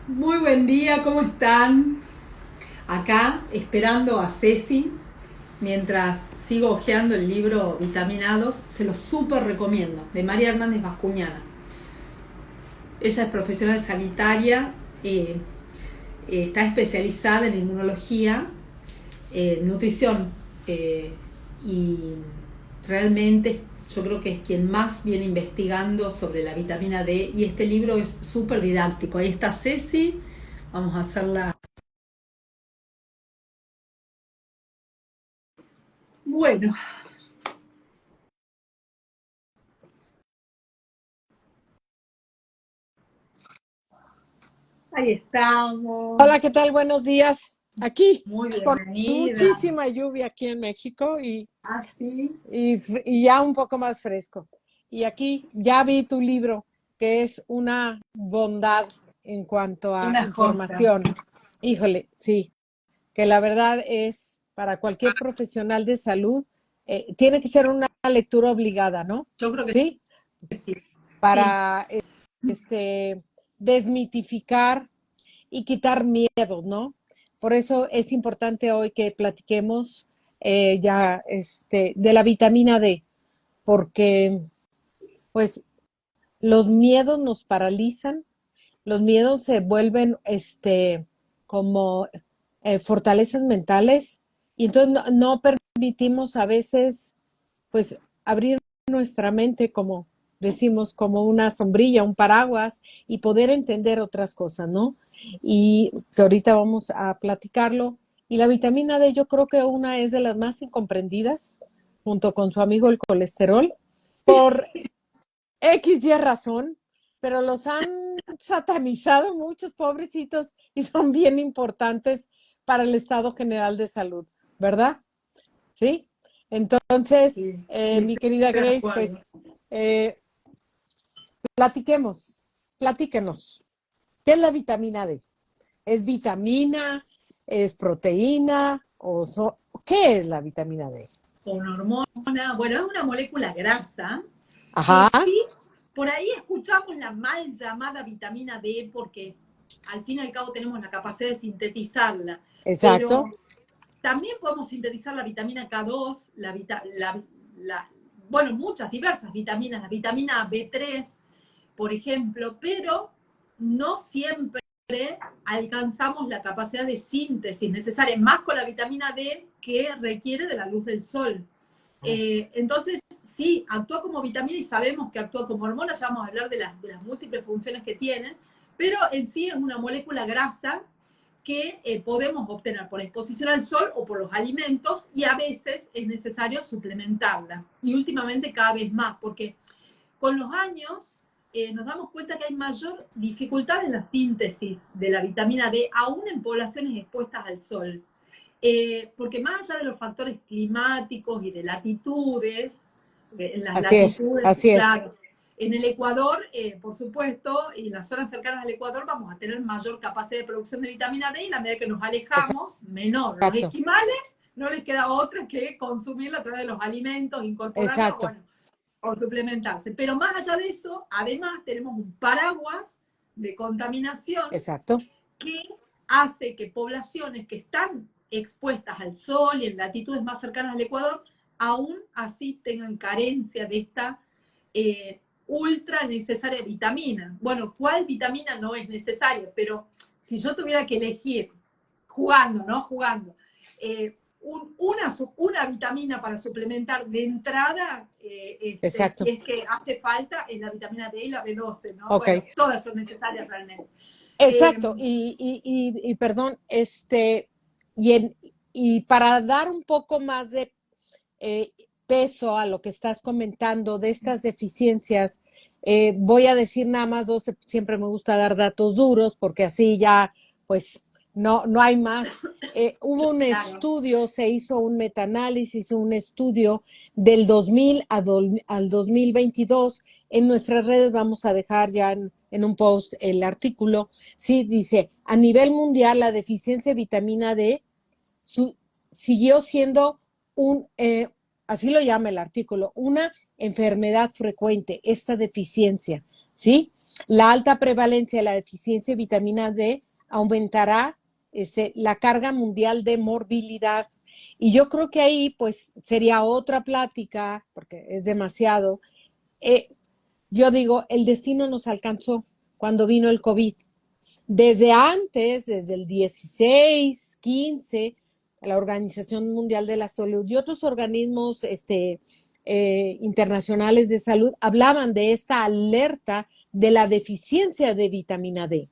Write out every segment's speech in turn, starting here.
Muy buen día, ¿cómo están? Acá esperando a Ceci mientras sigo hojeando el libro Vitaminados. Se lo súper recomiendo, de María Hernández Bascuñana. Ella es profesional sanitaria, eh, está especializada en inmunología, nutrición, y realmente yo creo que es quien más viene investigando sobre la vitamina D, y este libro es súper didáctico. Ahí está Ceci, vamos a hacerla. Bueno, ahí estamos. Hola, ¿qué tal? Buenos días. Aquí, Muy con bienvenida. muchísima lluvia aquí en México Así, y ya un poco más fresco. Y aquí ya vi tu libro, que es una bondad en cuanto a una joya. información. Híjole, sí, que la verdad es para cualquier profesional de salud, tiene que ser una lectura obligada, ¿no? Yo creo que Sí, sí. Sí, para este, desmitificar y quitar miedos, ¿no? Por eso es importante hoy que platiquemos de la vitamina D, porque pues los miedos nos paralizan, los miedos se vuelven como fortalezas mentales y entonces no permitimos a veces pues abrir nuestra mente como decimos, como una sombrilla, un paraguas y poder entender otras cosas, ¿no? Y que ahorita vamos a platicarlo. Y la vitamina D yo creo que una es de las más incomprendidas, junto con su amigo el colesterol, por X y razón, pero los han satanizado muchos pobrecitos y son bien importantes para el estado general de salud, ¿verdad? ¿Sí? Entonces, sí, sí, mi estoy querida de Grace, acuerdo. pues eh, platiquemos, platíquenos. ¿Qué es la vitamina D? ¿Es vitamina? ¿Es proteína? ¿Qué es la vitamina D? Con hormona, bueno, es una molécula grasa que Ajá, sí, por ahí escuchamos la mal llamada vitamina D porque al fin y al cabo tenemos la capacidad de sintetizarla, pero exacto. también podemos sintetizar la vitamina K2, bueno, muchas diversas vitaminas, la vitamina B3, por ejemplo, pero no siempre alcanzamos la capacidad de síntesis necesaria, más con la vitamina D que requiere de la luz del sol. Entonces, sí, actúa como vitamina y sabemos que actúa como hormona, ya vamos a hablar de las múltiples funciones que tienen, pero en sí es una molécula grasa que podemos obtener por exposición al sol o por los alimentos, y a veces es necesario suplementarla. Y últimamente cada vez más, porque con los años nos damos cuenta que hay mayor dificultad en la síntesis de la vitamina D, aún en poblaciones expuestas al sol. Porque más allá de los factores climáticos y de latitudes, en las Así es, latitudes, así es. claro, en el Ecuador, por supuesto, y en las zonas cercanas al Ecuador vamos a tener mayor capacidad de producción de vitamina D, y a medida que nos alejamos, menor. Los Exacto, esquimales no les queda otra que consumirla a través de los alimentos, incorporarla, exacto, bueno, o suplementarse. Pero más allá de eso, además tenemos un paraguas de contaminación exacto. que hace que poblaciones que están expuestas al sol y en latitudes más cercanas al Ecuador, aún así tengan carencia de esta ultra necesaria vitamina. Bueno, ¿cuál vitamina no es necesaria? Pero si yo tuviera que elegir, jugando, ¿no? Jugando, una vitamina para suplementar de entrada, Exacto. si es que hace falta, es la vitamina D y la B12, ¿no? Ok. Bueno, todas son necesarias realmente. Eh, Exacto. Y perdón, y, en- y para dar un poco más de eh, peso a lo que estás comentando de estas deficiencias, voy a decir nada más dos, siempre me gusta dar datos duros porque así ya, pues, no hay más. Hubo un claro, estudio, se hizo un metaanálisis, un estudio del 2000 al 2022. En nuestras redes vamos a dejar ya en un post el artículo. Sí, dice, a nivel mundial la deficiencia de vitamina D su, siguió siendo un, así lo llama el artículo, una enfermedad frecuente, esta deficiencia, ¿sí? la alta prevalencia de la deficiencia de vitamina D aumentará la carga mundial de morbilidad. Y yo creo que ahí pues sería otra plática, porque es demasiado. Eh, yo digo, el destino nos alcanzó cuando vino el COVID. Desde antes, desde el 16, 15, la Organización Mundial de la Salud y otros organismos internacionales de salud hablaban de esta alerta de la deficiencia de vitamina D.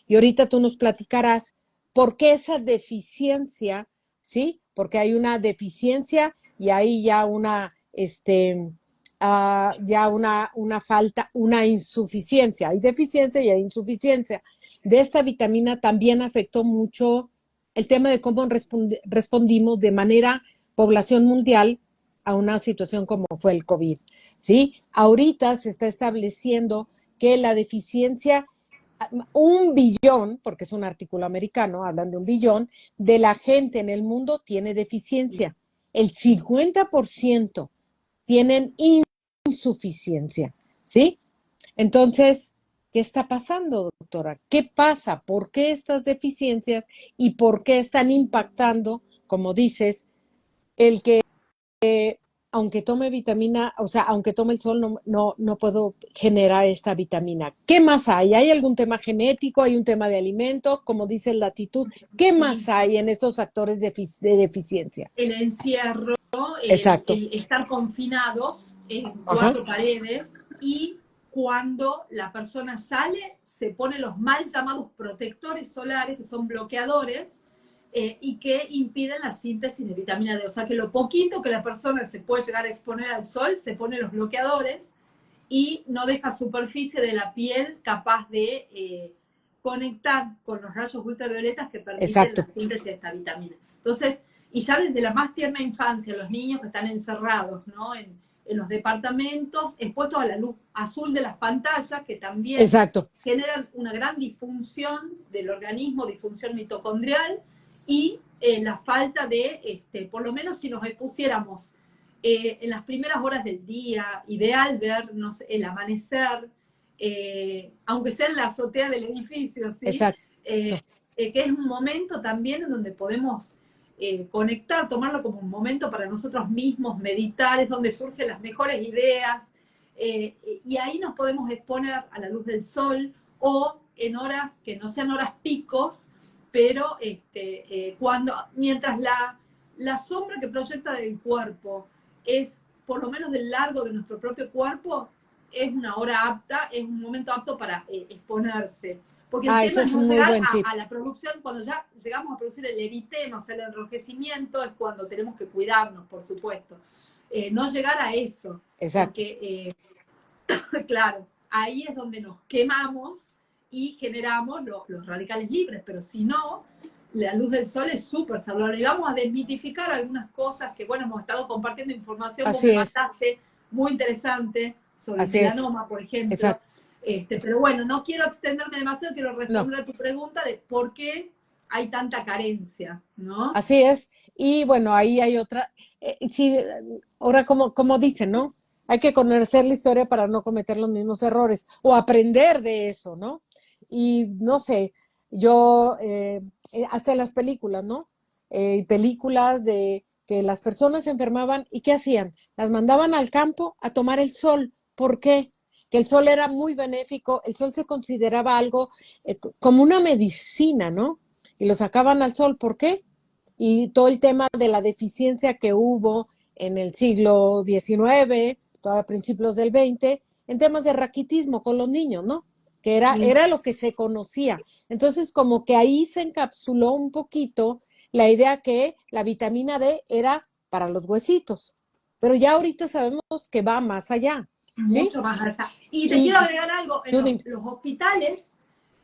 Y ahorita tú nos platicarás por qué esa deficiencia, ¿sí? Porque hay una deficiencia y hay ya una falta, una insuficiencia. Hay deficiencia y hay insuficiencia. De esta vitamina también afectó mucho el tema de cómo respondimos de manera población mundial a una situación como fue el COVID, ¿sí? Ahorita se está estableciendo que la deficiencia, 1 billón, porque es un artículo americano, hablan de 1 billón, de la gente en el mundo tiene deficiencia. El 50% tienen insuficiencia, ¿sí? Entonces, ¿qué está pasando, doctora? ¿Qué pasa? ¿Por qué estas deficiencias y por qué están impactando, como dices, el que aunque tome vitamina, o sea, aunque tome el sol, no puedo generar esta vitamina? ¿Qué más hay? ¿Hay algún tema genético? ¿Hay un tema de alimento? Como dice la latitud, ¿qué más hay en estos factores de deficiencia? El encierro, Exacto. el estar confinados en Ajá. 4 paredes, y cuando la persona sale se pone los mal llamados protectores solares, que son bloqueadores, y que impiden la síntesis de vitamina D. O sea que lo poquito que la persona se puede llegar a exponer al sol, se pone los bloqueadores y no deja superficie de la piel capaz de conectar con los rayos ultravioletas que permiten Exacto. la síntesis de esta vitamina. Entonces, y ya desde la más tierna infancia, los niños que están encerrados, ¿no? En los departamentos, expuestos a la luz azul de las pantallas, que también Exacto. generan una gran disfunción del organismo, disfunción mitocondrial, y la falta de, por lo menos si nos expusiéramos en las primeras horas del día, ideal ver, no sé, el amanecer, aunque sea en la azotea del edificio, ¿sí? Exacto. Que es un momento también en donde podemos conectar, tomarlo como un momento para nosotros mismos, meditar, es donde surgen las mejores ideas, y ahí nos podemos exponer a la luz del sol o en horas que no sean horas picos, pero mientras la sombra que proyecta del cuerpo es por lo menos del largo de nuestro propio cuerpo, es una hora apta, es un momento apto para exponerse. Porque el Ese tema es es no un muy llegar buen tip. a la producción, cuando ya llegamos a producir el eritema, o sea, el enrojecimiento, es cuando tenemos que cuidarnos, por supuesto. No llegar a eso, Exacto. porque, claro, ahí es donde nos quemamos y generamos los radicales libres, pero si no, la luz del sol es súper saludable. Y vamos a desmitificar algunas cosas que, bueno, hemos estado compartiendo información, vos Así me es. mandaste, muy interesante, sobre el Así es. melanoma, por ejemplo. Exacto. Pero bueno, no quiero extenderme demasiado, quiero No, responder a tu pregunta de por qué hay tanta carencia, ¿no? así es. Y bueno, ahí hay otra. Sí, ahora como dicen, ¿no? Hay que conocer la historia para no cometer los mismos errores o aprender de eso, ¿no? Y no sé, yo, hasta las películas, ¿no? Películas de que las personas se enfermaban y ¿qué hacían? Las mandaban al campo a tomar el sol. ¿Por qué? Que el sol era muy benéfico, el sol se consideraba algo como una medicina, ¿no? Y lo sacaban al sol. ¿Por qué? Y todo el tema de la deficiencia que hubo en el siglo XIX, a principios del XX, en temas de raquitismo con los niños, ¿no? Que era lo que se conocía. Entonces, como que ahí se encapsuló un poquito la idea que la vitamina D era para los huesitos. Pero ya ahorita sabemos que va más allá, ¿sí? Mucho más allá. Y te quiero Y agregar algo, en tú dime, los hospitales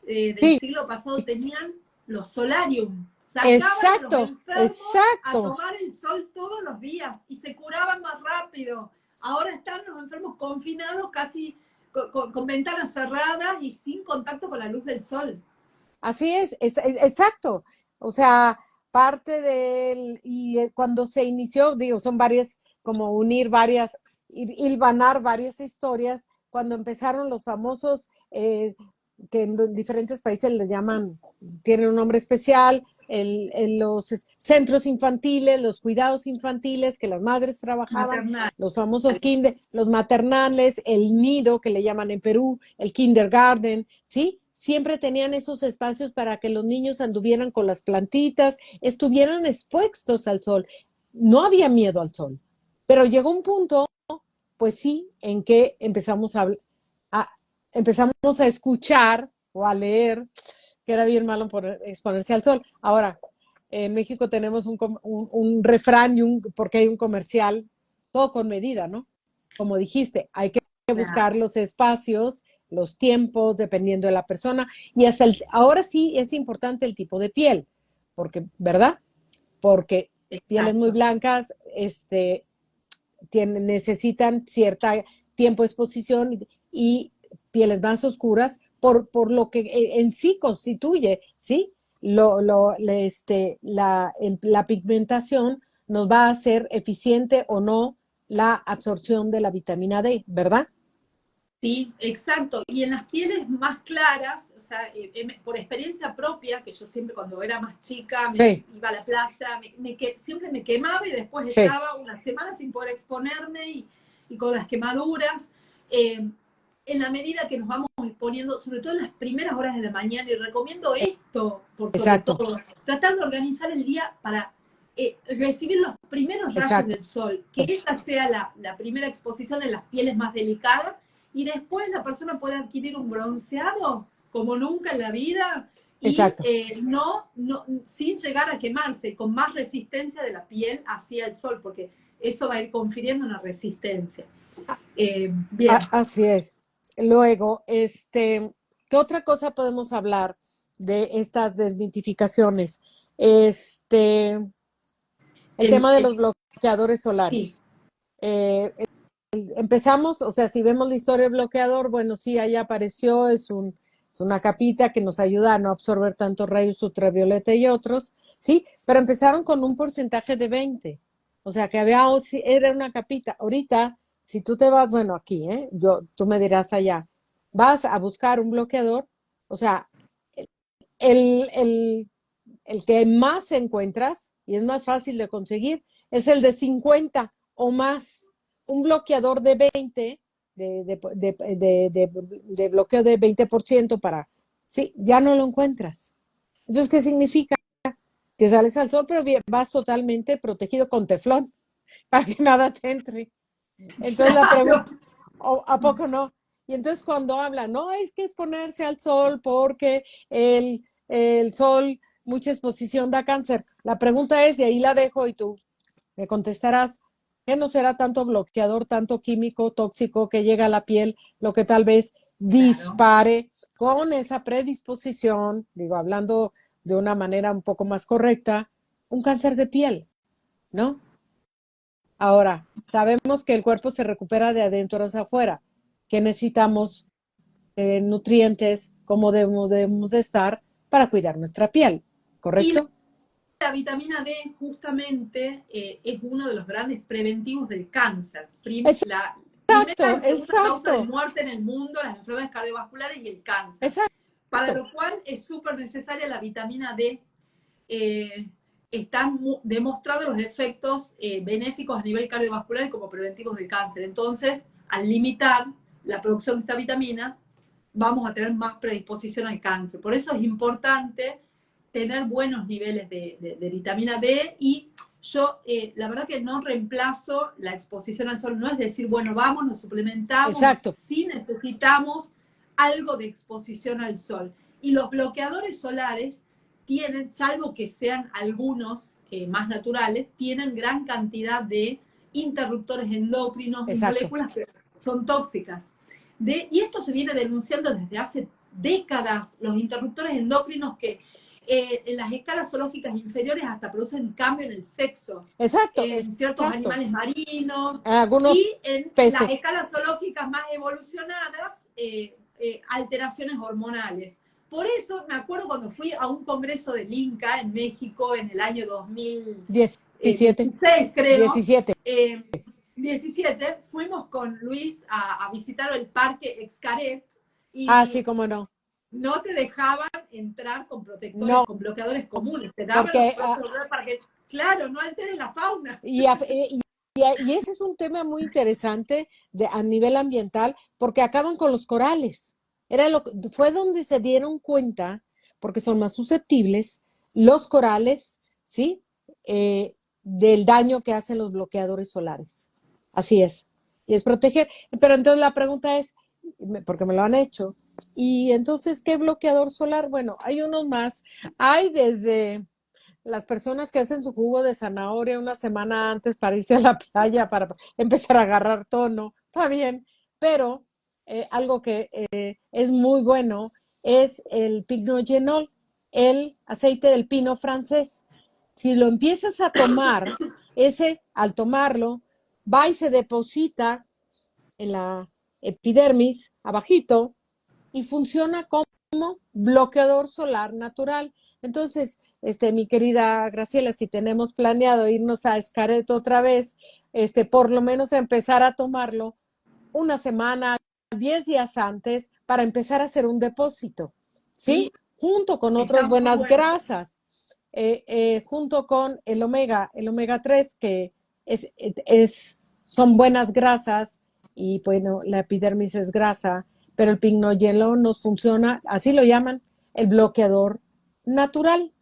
del sí, siglo pasado tenían los solarium, sacaban a los exacto, enfermos a exacto. tomar el sol todos los días y se curaban más rápido. Ahora están los enfermos confinados casi con ventanas cerradas y sin contacto con la luz del sol. Así exacto. O sea, parte del, y cuando se inició, digo, son varias, como unir varias, hilvanar varias historias. cuando empezaron los famosos, que en diferentes países les llaman, tienen un nombre especial, los centros infantiles, los cuidados infantiles que las madres trabajaban, Maternal. los famosos los maternales, el nido que le llaman en Perú, el kindergarten, ¿sí? Siempre tenían esos espacios para que los niños anduvieran con las plantitas, estuvieran expuestos al sol. No había miedo al sol, pero llegó un punto, pues sí, en que empezamos a escuchar o a leer que era bien malo exponerse al sol. Ahora, en México tenemos un refrán porque hay un comercial, todo con medida, ¿no? Como dijiste, hay que buscar los espacios, los tiempos, dependiendo de la persona. Y ahora sí es importante el tipo de piel, porque, ¿verdad? Porque pieles muy blancas, necesitan cierto tiempo de exposición y pieles más oscuras por lo que en sí constituye, ¿sí? La pigmentación nos va a hacer eficiente o no la absorción de la vitamina D, ¿verdad? Sí, exacto. Y en las pieles más claras, o sea, por experiencia propia, que yo siempre cuando era más chica iba a la playa, siempre me quemaba y después estaba una semana sin poder exponerme y con las quemaduras. En la medida que nos vamos exponiendo, sobre todo en las primeras horas de la mañana, y recomiendo esto, por sobre todo, tratar de organizar el día para recibir los primeros rayos del sol, que esa sea la primera exposición en las pieles más delicadas, y después la persona puede adquirir un bronceado como nunca en la vida y sin llegar a quemarse, con más resistencia de la piel hacia el sol, porque eso va a ir confiriendo una resistencia. Bien. Así es. Luego, ¿qué otra cosa podemos hablar de estas desmitificaciones? El tema de los bloqueadores solares. Sí. Empezamos, o sea, si vemos la historia del bloqueador, bueno, sí, ahí apareció, es una capita que nos ayuda a no absorber tantos rayos ultravioleta y otros, sí, pero empezaron con un porcentaje de 20, o sea, que era una capita. Ahorita, si tú te vas, bueno, aquí, tú me dirás allá, vas a buscar un bloqueador, o sea, el que más encuentras y es más fácil de conseguir es el de 50 o más. Un bloqueador de 20, de bloqueo de 20% sí, ya no lo encuentras. Entonces, ¿qué significa? Que sales al sol, pero vas totalmente protegido con teflón para que nada te entre. Entonces la pregunta, ¿a poco no? Y entonces cuando hablan, no, es que exponerse al sol porque el sol, mucha exposición da cáncer. La pregunta es, y ahí la dejo y tú me contestarás, ¿qué no será tanto bloqueador, tanto químico tóxico que llega a la piel, lo que tal vez dispare con esa predisposición, digo, hablando de una manera un poco más correcta, un cáncer de piel, ¿no? Ahora, sabemos que el cuerpo se recupera de adentro hacia afuera, que necesitamos nutrientes, como debemos de estar para cuidar nuestra piel, ¿correcto? Y la vitamina D justamente es uno de los grandes preventivos del cáncer. La primera y segunda causa de muerte en el mundo, las enfermedades cardiovasculares y el cáncer. Exacto. Para lo cual es súper necesaria la vitamina D. Están demostrados los efectos benéficos a nivel cardiovascular y como preventivos del cáncer. Entonces, al limitar la producción de esta vitamina, vamos a tener más predisposición al cáncer. Por eso es importante tener buenos niveles de vitamina D y yo, la verdad que no reemplazo la exposición al sol, no es decir, bueno, vamos, nos suplementamos, exacto, sí necesitamos algo de exposición al sol. Y los bloqueadores solares tienen, salvo que sean algunos más naturales, tienen gran cantidad de interruptores endocrinos, moléculas que son tóxicas. Y esto se viene denunciando desde hace décadas, los interruptores endocrinos que en las escalas zoológicas inferiores hasta producen cambio en el sexo. Exacto. En ciertos animales marinos. Algunos y en peces. Las escalas zoológicas más evolucionadas, alteraciones hormonales. Por eso me acuerdo cuando fui a un congreso del INCA en México en el año 2017, creo. 17. 17 fuimos con Luis a visitar el parque Xcaret Ah, y sí, cómo no. no te dejaban entrar con protectores, No, con bloqueadores comunes, te daban los porque bloqueadores para que, claro, no alteres la fauna. y ese es un tema muy interesante a nivel ambiental, porque acaban con los corales. Fue donde se dieron cuenta, porque son más susceptibles, los corales, ¿sí? Del daño que hacen los bloqueadores solares. Así es. Y es proteger. Pero entonces la pregunta es, porque me lo han hecho, y entonces, ¿qué bloqueador solar? Bueno, hay unos más. Hay desde las personas que hacen su jugo de zanahoria una semana antes para irse a la playa, para empezar a agarrar tono, está bien, pero algo que es muy bueno es el pignogenol, el aceite del pino francés. Si lo empiezas a tomar, al tomarlo, va y se deposita en la epidermis, abajito, y funciona como bloqueador solar natural. Entonces, mi querida Graciela, si tenemos planeado irnos a Xcaret otra vez, por lo menos empezar a tomarlo una semana, 10 días antes, para empezar a hacer un depósito, ¿sí? Sí, Junto con está otras muy buenas bueno. grasas, junto con el omega 3, que son buenas grasas, y bueno, la epidermis es grasa, pero el pignogenol nos funciona, así lo llaman, el bloqueador natural.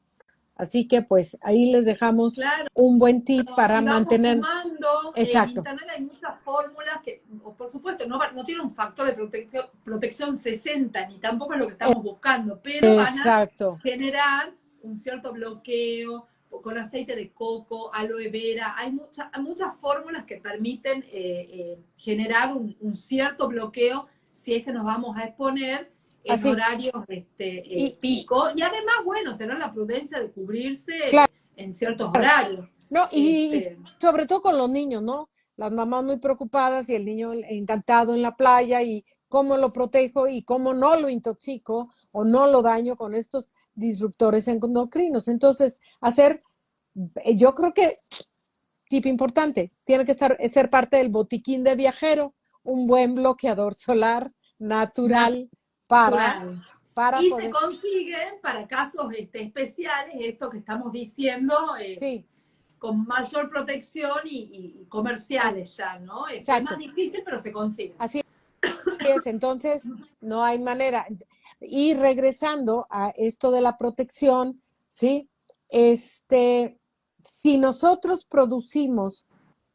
Así que pues ahí les dejamos Claro, un buen tip para y vamos mantener, sumando, en exacto, internet hay muchas fórmulas que, por supuesto, no tiene un factor de protección 60, ni tampoco es lo que estamos buscando, pero van a exacto, generar un cierto bloqueo con aceite de coco, aloe vera. Hay muchas fórmulas que permiten generar un cierto bloqueo si es que nos vamos a exponer en así. horarios Y pico. Y además, bueno, tener la prudencia de claro, cubrirse en ciertos horarios. no, y Este, sobre todo con los niños, ¿no? Las mamás muy preocupadas y el niño encantado en la playa, y cómo lo protejo y cómo no lo intoxico o no lo daño con estos disruptores endocrinos. Entonces, yo creo que, tip importante, tiene que ser parte del botiquín de viajero, un buen bloqueador solar natural para, natural. para Y se poder, consiguen para casos especiales, esto que estamos diciendo, sí, con mayor protección y comerciales ya, ¿no? Es más exacto. difícil, pero se consigue. Así es, entonces no hay manera. Y regresando a esto de la protección, ¿sí? Si nosotros producimos,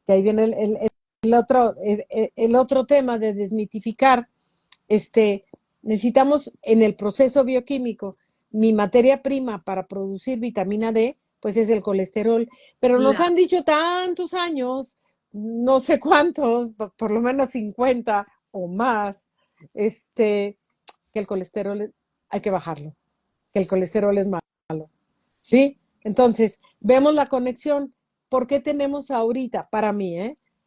que ahí viene el otro tema de desmitificar, necesitamos en el proceso bioquímico, mi materia prima para producir vitamina D, pues es el colesterol. Pero nos Claro. han dicho tantos años, no sé cuántos, por lo menos 50 o más, que el colesterol hay que bajarlo, que el colesterol es malo, ¿sí? Entonces, vemos la conexión. ¿Por qué tenemos ahorita, para mí,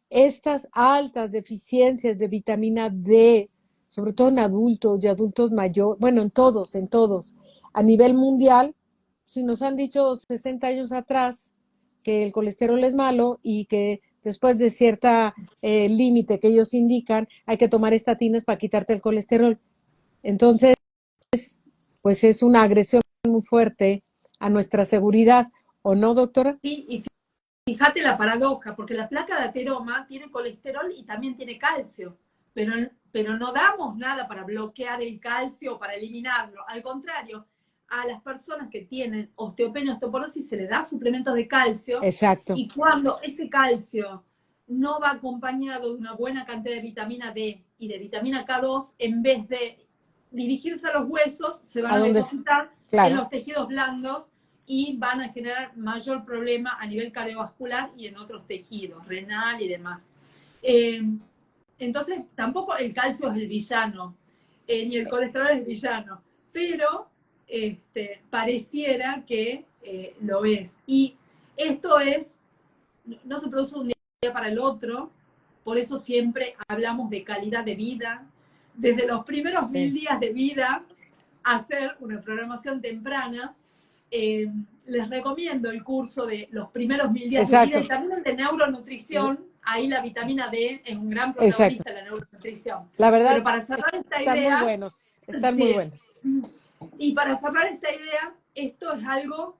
estas altas deficiencias de vitamina D, sobre todo en adultos y adultos mayores, bueno, en todos, a nivel mundial? Si nos han dicho 60 años atrás que el colesterol es malo y que después de cierta límite que ellos indican, hay que tomar estatinas para quitarte el colesterol. Entonces, pues es una agresión muy fuerte a nuestra seguridad, ¿o no, doctora? Sí, y fíjate la paradoja, porque la placa de ateroma tiene colesterol y también tiene calcio, pero no damos nada para bloquear el calcio o para eliminarlo. Al contrario, a las personas que tienen osteopenia, osteoporosis, se les da suplementos de calcio, Exacto. y cuando ese calcio no va acompañado de una buena cantidad de vitamina D y de vitamina K2, en vez de dirigirse a los huesos, se van ¿A a dónde? depositar en Claro. los tejidos blandos y van a generar mayor problema a nivel cardiovascular y en otros tejidos, renal y demás. Entonces, tampoco el calcio es el villano, ni el colesterol es el villano, pero pareciera que lo es. Y esto no se produce un día para el otro, por eso siempre hablamos de calidad de vida, desde los primeros 1000 días de vida, hacer una programación temprana. Les recomiendo el curso de los primeros 1000 días de vida Exacto. y también el de neuronutrición, ahí la vitamina D es un gran Exacto. protagonista de la neuronutrición. La verdad, Pero para cerrar esta están muy idea, buenos, están muy sí, buenos. y para cerrar esta idea, esto es algo, o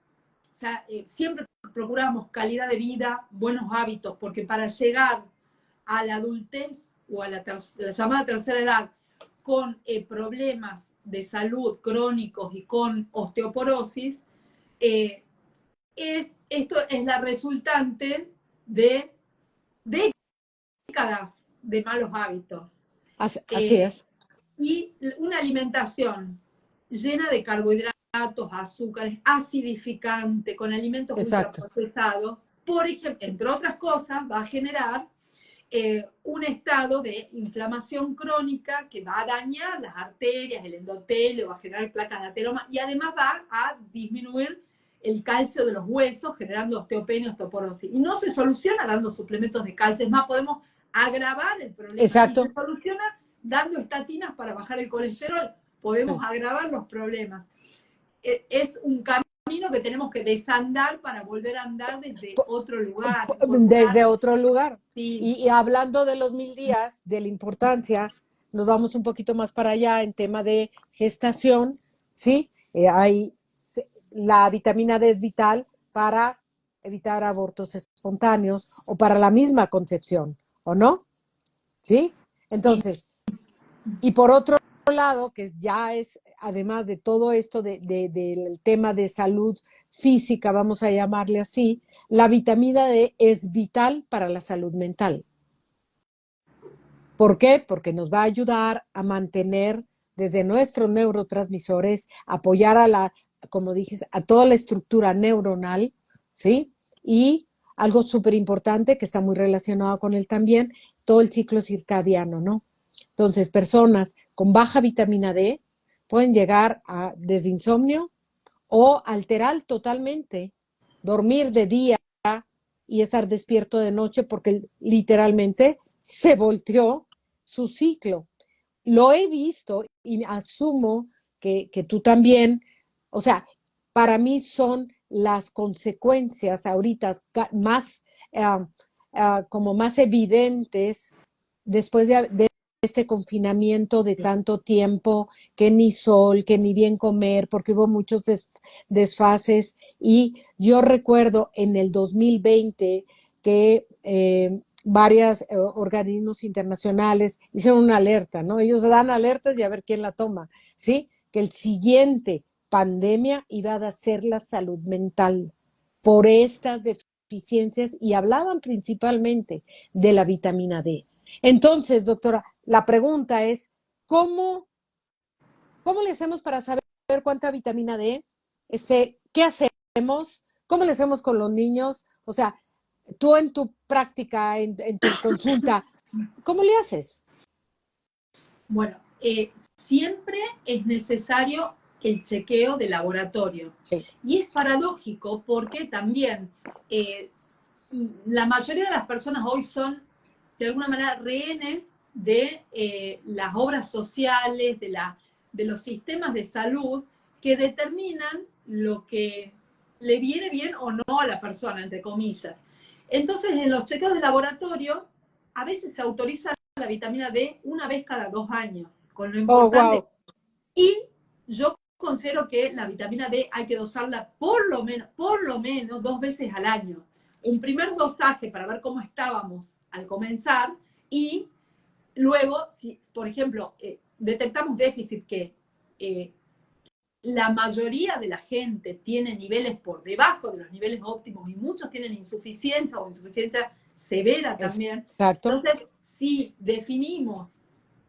sea, siempre procuramos calidad de vida, buenos hábitos, porque para llegar a la adultez o a la llamada tercera edad con problemas de salud crónicos y con osteoporosis, esto es la resultante de décadas de malos hábitos. Así es. Y una alimentación llena de carbohidratos, azúcares, acidificante, con alimentos Exacto. ultraprocesados, por ejemplo, entre otras cosas, va a generar un estado de inflamación crónica que va a dañar las arterias, el endotelio, va a generar placas de ateroma y además va a disminuir el calcio de los huesos, generando osteopenia, osteoporosis. Y no se soluciona dando suplementos de calcio, es más, podemos agravar el problema. Exacto. Y se soluciona dando estatinas para bajar el colesterol. Podemos agravar los problemas. Es un camino que tenemos que desandar para volver a andar desde otro lugar. Desde otro lugar. Sí. Y hablando de los 1000 días, de la importancia, nos vamos un poquito más para allá en tema de gestación, ¿sí? La vitamina D es vital para evitar abortos espontáneos o para la misma concepción, ¿o no? ¿Sí? Entonces, y por otro lado, que ya es, además de todo esto del tema de salud física, vamos a llamarle así, la vitamina D es vital para la salud mental. ¿Por qué? Porque nos va a ayudar a mantener desde nuestros neurotransmisores, apoyar como dije, a toda la estructura neuronal, ¿sí? Y algo súper importante que está muy relacionado con él también, todo el ciclo circadiano, ¿no? Entonces, personas con baja vitamina D pueden llegar a desde insomnio o alterar totalmente, dormir de día y estar despierto de noche porque literalmente se volteó su ciclo. Lo he visto y asumo que tú también, o sea, para mí son las consecuencias ahorita más, como más evidentes después de este confinamiento de tanto tiempo, que ni sol, que ni bien comer, porque hubo muchos desfases. Y yo recuerdo en el 2020 que varios organismos internacionales hicieron una alerta, ¿no? Ellos dan alertas y a ver quién la toma, ¿sí? Que el siguiente pandemia iba a ser la salud mental por estas deficiencias y hablaban principalmente de la vitamina D. Entonces, doctora, la pregunta es, ¿cómo le hacemos para saber cuánta vitamina D? ¿Qué hacemos? ¿Cómo le hacemos con los niños? O sea, tú en tu práctica, en tu consulta, ¿cómo le haces? Bueno, siempre es necesario el chequeo de laboratorio. Sí. Y es paradójico porque también la mayoría de las personas hoy son, de alguna manera, rehenes de las obras sociales, de los sistemas de salud que determinan lo que le viene bien o no a la persona, entre comillas. Entonces, en los chequeos de laboratorio, a veces se autoriza la vitamina D una vez cada 2 años, con lo importante. Wow. Y yo considero que la vitamina D hay que dosarla por lo menos 2 veces al año. Un primer dosaje para ver cómo estábamos al comenzar y luego, si por ejemplo detectamos déficit que la mayoría de la gente tiene niveles por debajo de los niveles óptimos y muchos tienen insuficiencia o insuficiencia severa también. Exacto. Entonces, si definimos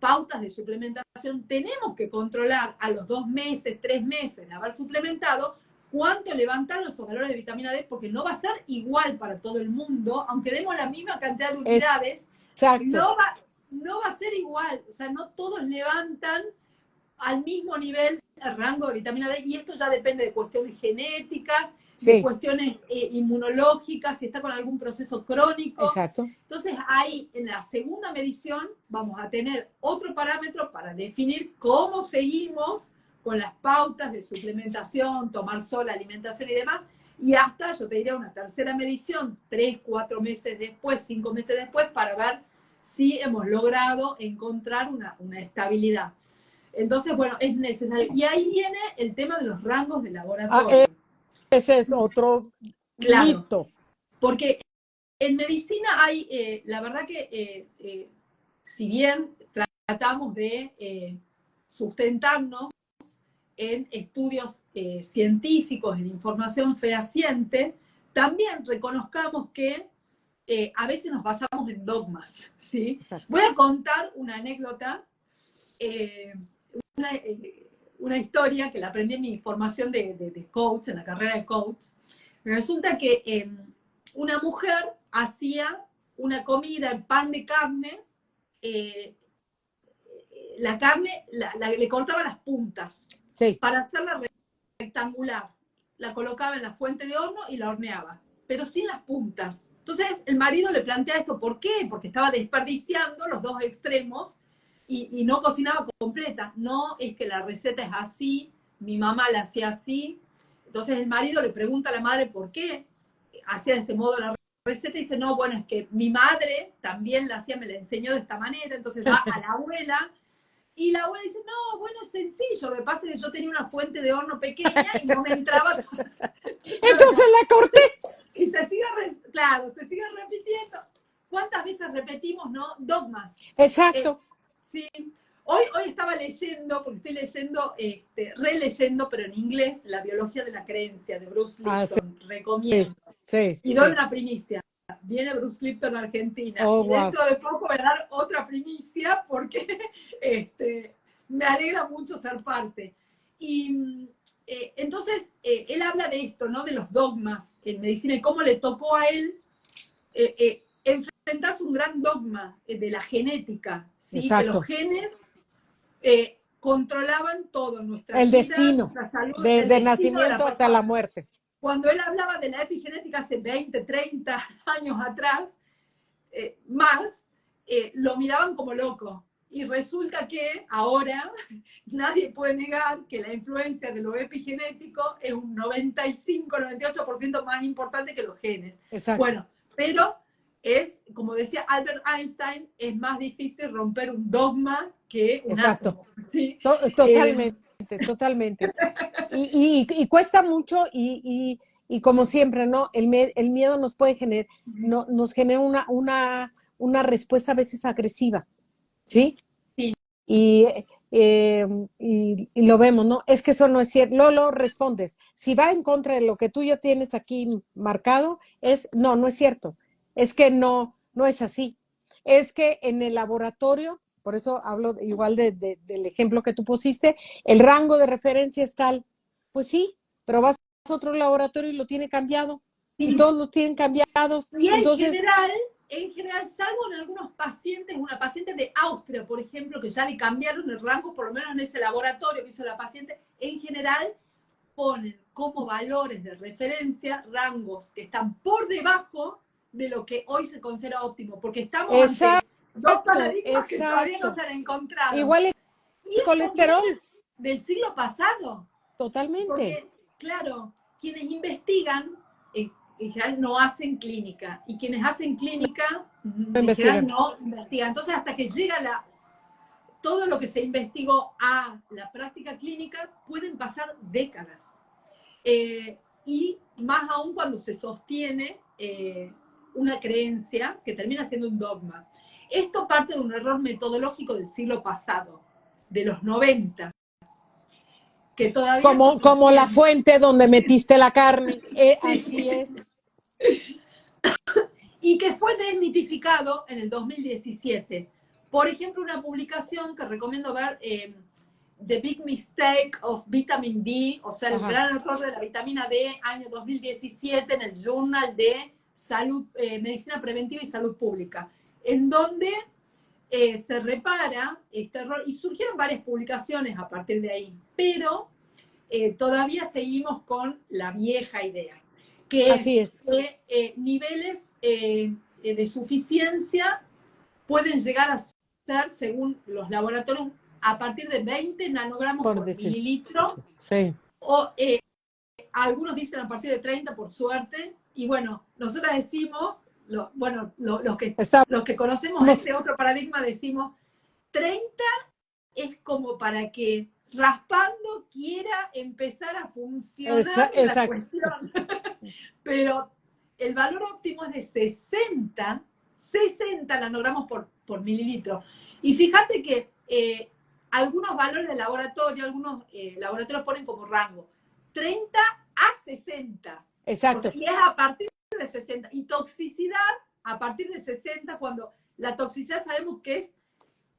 pautas de suplementación, tenemos que controlar a los 2 meses, 3 meses de haber suplementado, cuánto levantaron esos valores de vitamina D, porque no va a ser igual para todo el mundo, aunque demos la misma cantidad de unidades, no va a ser igual, o sea, no todos levantan al mismo nivel el rango de vitamina D, y esto ya depende de cuestiones genéticas, de cuestiones inmunológicas, si está con algún proceso crónico. Exacto. Entonces, ahí en la segunda medición vamos a tener otro parámetro para definir cómo seguimos con las pautas de suplementación, tomar sol, alimentación y demás, y hasta, yo te diría, una tercera medición, 3, 4 meses después, 5 meses después, para ver si hemos logrado encontrar una estabilidad. Entonces, bueno, es necesario. Y ahí viene el tema de los rangos de laboratorio. Ese es otro Claro, mito. porque en medicina hay, la verdad que si bien tratamos de sustentarnos en estudios científicos, en información fehaciente, también reconozcamos que a veces nos basamos en dogmas, ¿sí? Voy a contar una anécdota, una historia que la aprendí en mi formación de coach, en la carrera de coach. Resulta que una mujer hacía una comida, el pan de carne, la carne le cortaba las puntas para hacerla rectangular. La colocaba en la fuente de horno y la horneaba, pero sin las puntas. Entonces el marido le plantea esto, ¿por qué? Porque estaba desperdiciando los dos extremos y no cocinaba completa. No, es que la receta es así, mi mamá la hacía así. Entonces el marido le pregunta a la madre por qué hacía de este modo la receta y dice, no, bueno, es que mi madre también la hacía, me la enseñó de esta manera. Entonces va a la abuela y la abuela dice, no, bueno, es sencillo, lo que pasa es que yo tenía una fuente de horno pequeña y no me entraba. Entonces la corté. Y se sigue, claro, se sigue repitiendo. ¿Cuántas veces repetimos, no? Dogmas. Exacto. Sí. Hoy estaba leyendo, porque estoy leyendo, releyendo, pero en inglés, La biología de la creencia, de Bruce Lipton. Sí. Recomiendo. Sí, y doy una primicia. Viene Bruce Lipton a Argentina. Oh, y dentro de poco voy a dar otra primicia porque me alegra mucho ser parte. Y entonces, él habla de esto, ¿no? De los dogmas en medicina y cómo le tocó a él enfrentarse a un gran dogma de la genética, ¿sí? Que los genes controlaban todo, nuestra vida, destino, nuestra salud, desde el nacimiento hasta la muerte. Cuando él hablaba de la epigenética hace 20, 30 años atrás, lo miraban como loco. Y resulta que ahora nadie puede negar que la influencia de lo epigenético es un 95, 98% más importante que los genes. Exacto. Bueno, pero es, como decía Albert Einstein, es más difícil romper un dogma que un átomo. ¿Sí? Totalmente, totalmente. Y cuesta mucho y como siempre, ¿no? El miedo nos puede generar, nos genera una respuesta a veces agresiva, ¿sí? Sí. Y lo vemos, ¿no? Es que eso no es cierto. Lo respondes. Si va en contra de lo que tú ya tienes aquí marcado, no es cierto. Es que no es así. Es que en el laboratorio, por eso hablo igual del ejemplo que tú pusiste, el rango de referencia es tal. Pues sí, pero vas a otro laboratorio y lo tiene cambiado. Sí. Y todos los tienen cambiados. Y entonces, en general, salvo en algunos pacientes, una paciente de Austria, por ejemplo, que ya le cambiaron el rango, por lo menos en ese laboratorio que hizo la paciente, en general ponen como valores de referencia rangos que están por debajo de lo que hoy se considera óptimo, porque estamos ante dos paradigmas que todavía no se han encontrado. Igual el colesterol del siglo pasado. Totalmente. Porque, claro, quienes investigan en general no hacen clínica, y quienes hacen clínica en general no investigan. Entonces, hasta que llega todo lo que se investigó a la práctica clínica, pueden pasar décadas. Y más aún cuando se sostiene una creencia que termina siendo un dogma. Esto parte de un error metodológico del siglo pasado, de los 90. Que todavía como la fuente donde metiste la carne, sí. Así es. Y que fue desmitificado en el 2017. Por ejemplo, una publicación que recomiendo ver, The Big Mistake of Vitamin D, o sea, el gran error de la vitamina D, año 2017, en el Journal de Salud, Medicina Preventiva y Salud Pública, en donde se repara este error, y surgieron varias publicaciones a partir de ahí, pero todavía seguimos con la vieja idea, que es que niveles de suficiencia pueden llegar a ser, según los laboratorios, a partir de 20 nanogramos por mililitro, sí. o algunos dicen a partir de 30, por suerte, y bueno, nosotros decimos, los que conocemos este otro paradigma decimos, 30 es como para que raspando quiera empezar a funcionar la cuestión. Pero el valor óptimo es de 60 nanogramos por mililitro. Y fíjate que algunos valores de laboratorio, algunos laboratorios ponen como rango 30 a 60. Exacto. O sea, y es a partir de 60. Y toxicidad a partir de 60, cuando la toxicidad sabemos que es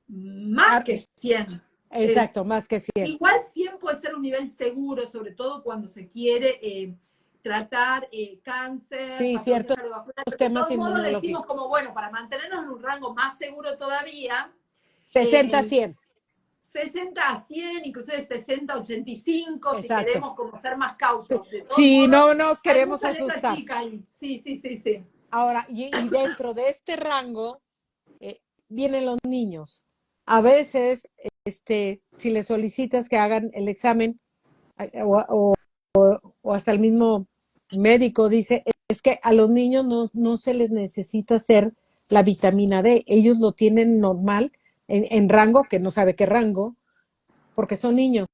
más que 100. Exacto, más que 100. Igual 100 puede ser un nivel seguro, sobre todo cuando se quiere tratar cáncer, sí, ciertos temas de todos modos inmunológicos. decimos como, bueno, para mantenernos en un rango más seguro todavía, 60 a 100. 60 a 100, inclusive 60 a 85, Exacto. si queremos como ser más cautos. Sí, no nos queremos asustar. Sí. Ahora, y dentro de este rango vienen los niños. A veces, si les solicitas que hagan el examen o hasta el mismo médico dice, es que a los niños no se les necesita hacer la vitamina D. Ellos lo tienen normal en rango, que no sabe qué rango, porque son niños.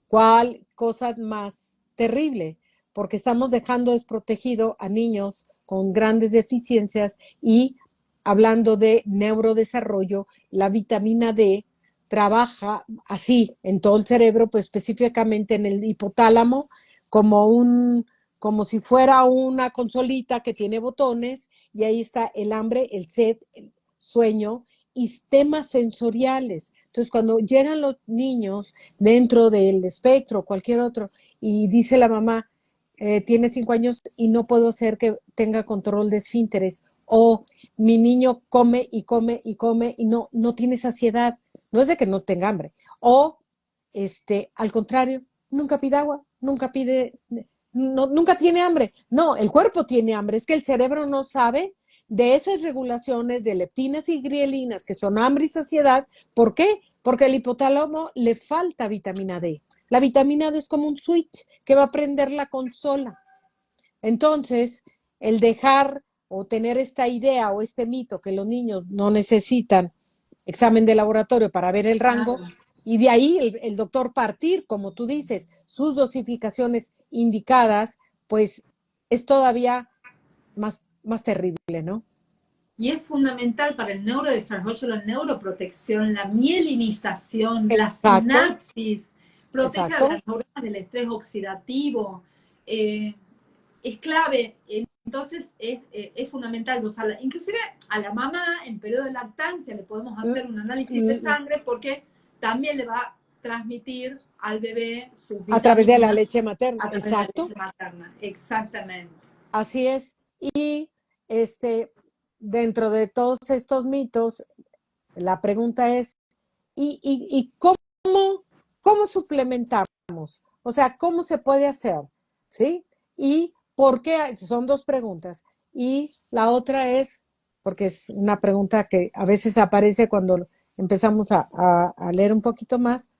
¿Cuál cosa más terrible? Porque estamos dejando desprotegido a niños con grandes deficiencias y hablando de neurodesarrollo, la vitamina D trabaja así en todo el cerebro, pues específicamente en el hipotálamo, como si fuera una consolita que tiene botones, y ahí está el hambre, el sed, el sueño y temas sensoriales. Entonces, cuando llegan los niños dentro del espectro, cualquier otro, y dice la mamá, tiene 5 años y no puedo hacer que tenga control de esfínteres, o mi niño come y come y come y no tiene saciedad, no es de que no tenga hambre, o al contrario, nunca pide agua, nunca tiene hambre. No, el cuerpo tiene hambre, es que el cerebro no sabe de esas regulaciones de leptinas y grielinas que son hambre y saciedad. ¿Por qué? Porque al hipotálamo le falta vitamina D. La vitamina D es como un switch que va a prender la consola. Entonces, el dejar o tener esta idea o este mito que los niños no necesitan examen de laboratorio para ver el rango, y de ahí el doctor partir, como tú dices, sus dosificaciones indicadas, pues es todavía más terrible, ¿no? Y es fundamental para el neurodesarrollo, la neuroprotección, la mielinización, la sinapsis, protege a las neuronas del estrés oxidativo. Es clave, entonces es fundamental dosarla. Inclusive a la mamá en periodo de lactancia le podemos hacer un análisis de sangre porque también le va a transmitir al bebé sus vitaminas. A través de la leche materna, exacto. De la leche materna. Exactamente. Así es. Y dentro de todos estos mitos, la pregunta es, ¿y cómo suplementamos? O sea, ¿cómo se puede hacer? ¿Sí? ¿Y por qué? Son dos preguntas. Y la otra es, porque es una pregunta que a veces aparece cuando empezamos a leer un poquito más,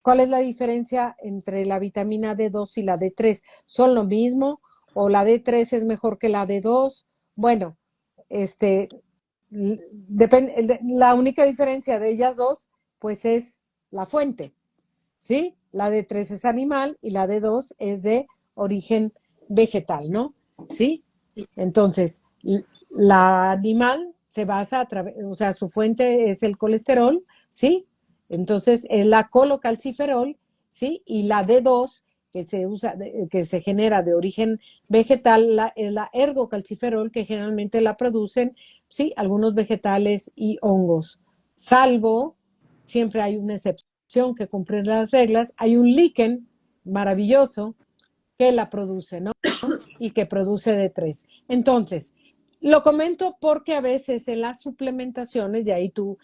¿cuál es la diferencia entre la vitamina D2 y la D3? ¿Son lo mismo? ¿O la D3 es mejor que la D2? Bueno, la única diferencia de ellas dos, pues es la fuente, ¿sí? La D3 es animal y la D2 es de origen vegetal, ¿no? ¿Sí? Entonces, la animal se basa o sea, su fuente es el colesterol, ¿sí? Entonces, es la colocalciferol, ¿sí? Y la D2 que se genera de origen vegetal, es la ergocalciferol, que generalmente la producen, ¿sí? Algunos vegetales y hongos. Salvo, siempre hay una excepción que cumple las reglas, hay un líquen maravilloso que la produce, ¿no? Y que produce D3. Entonces, lo comento porque a veces en las suplementaciones, y ahí tú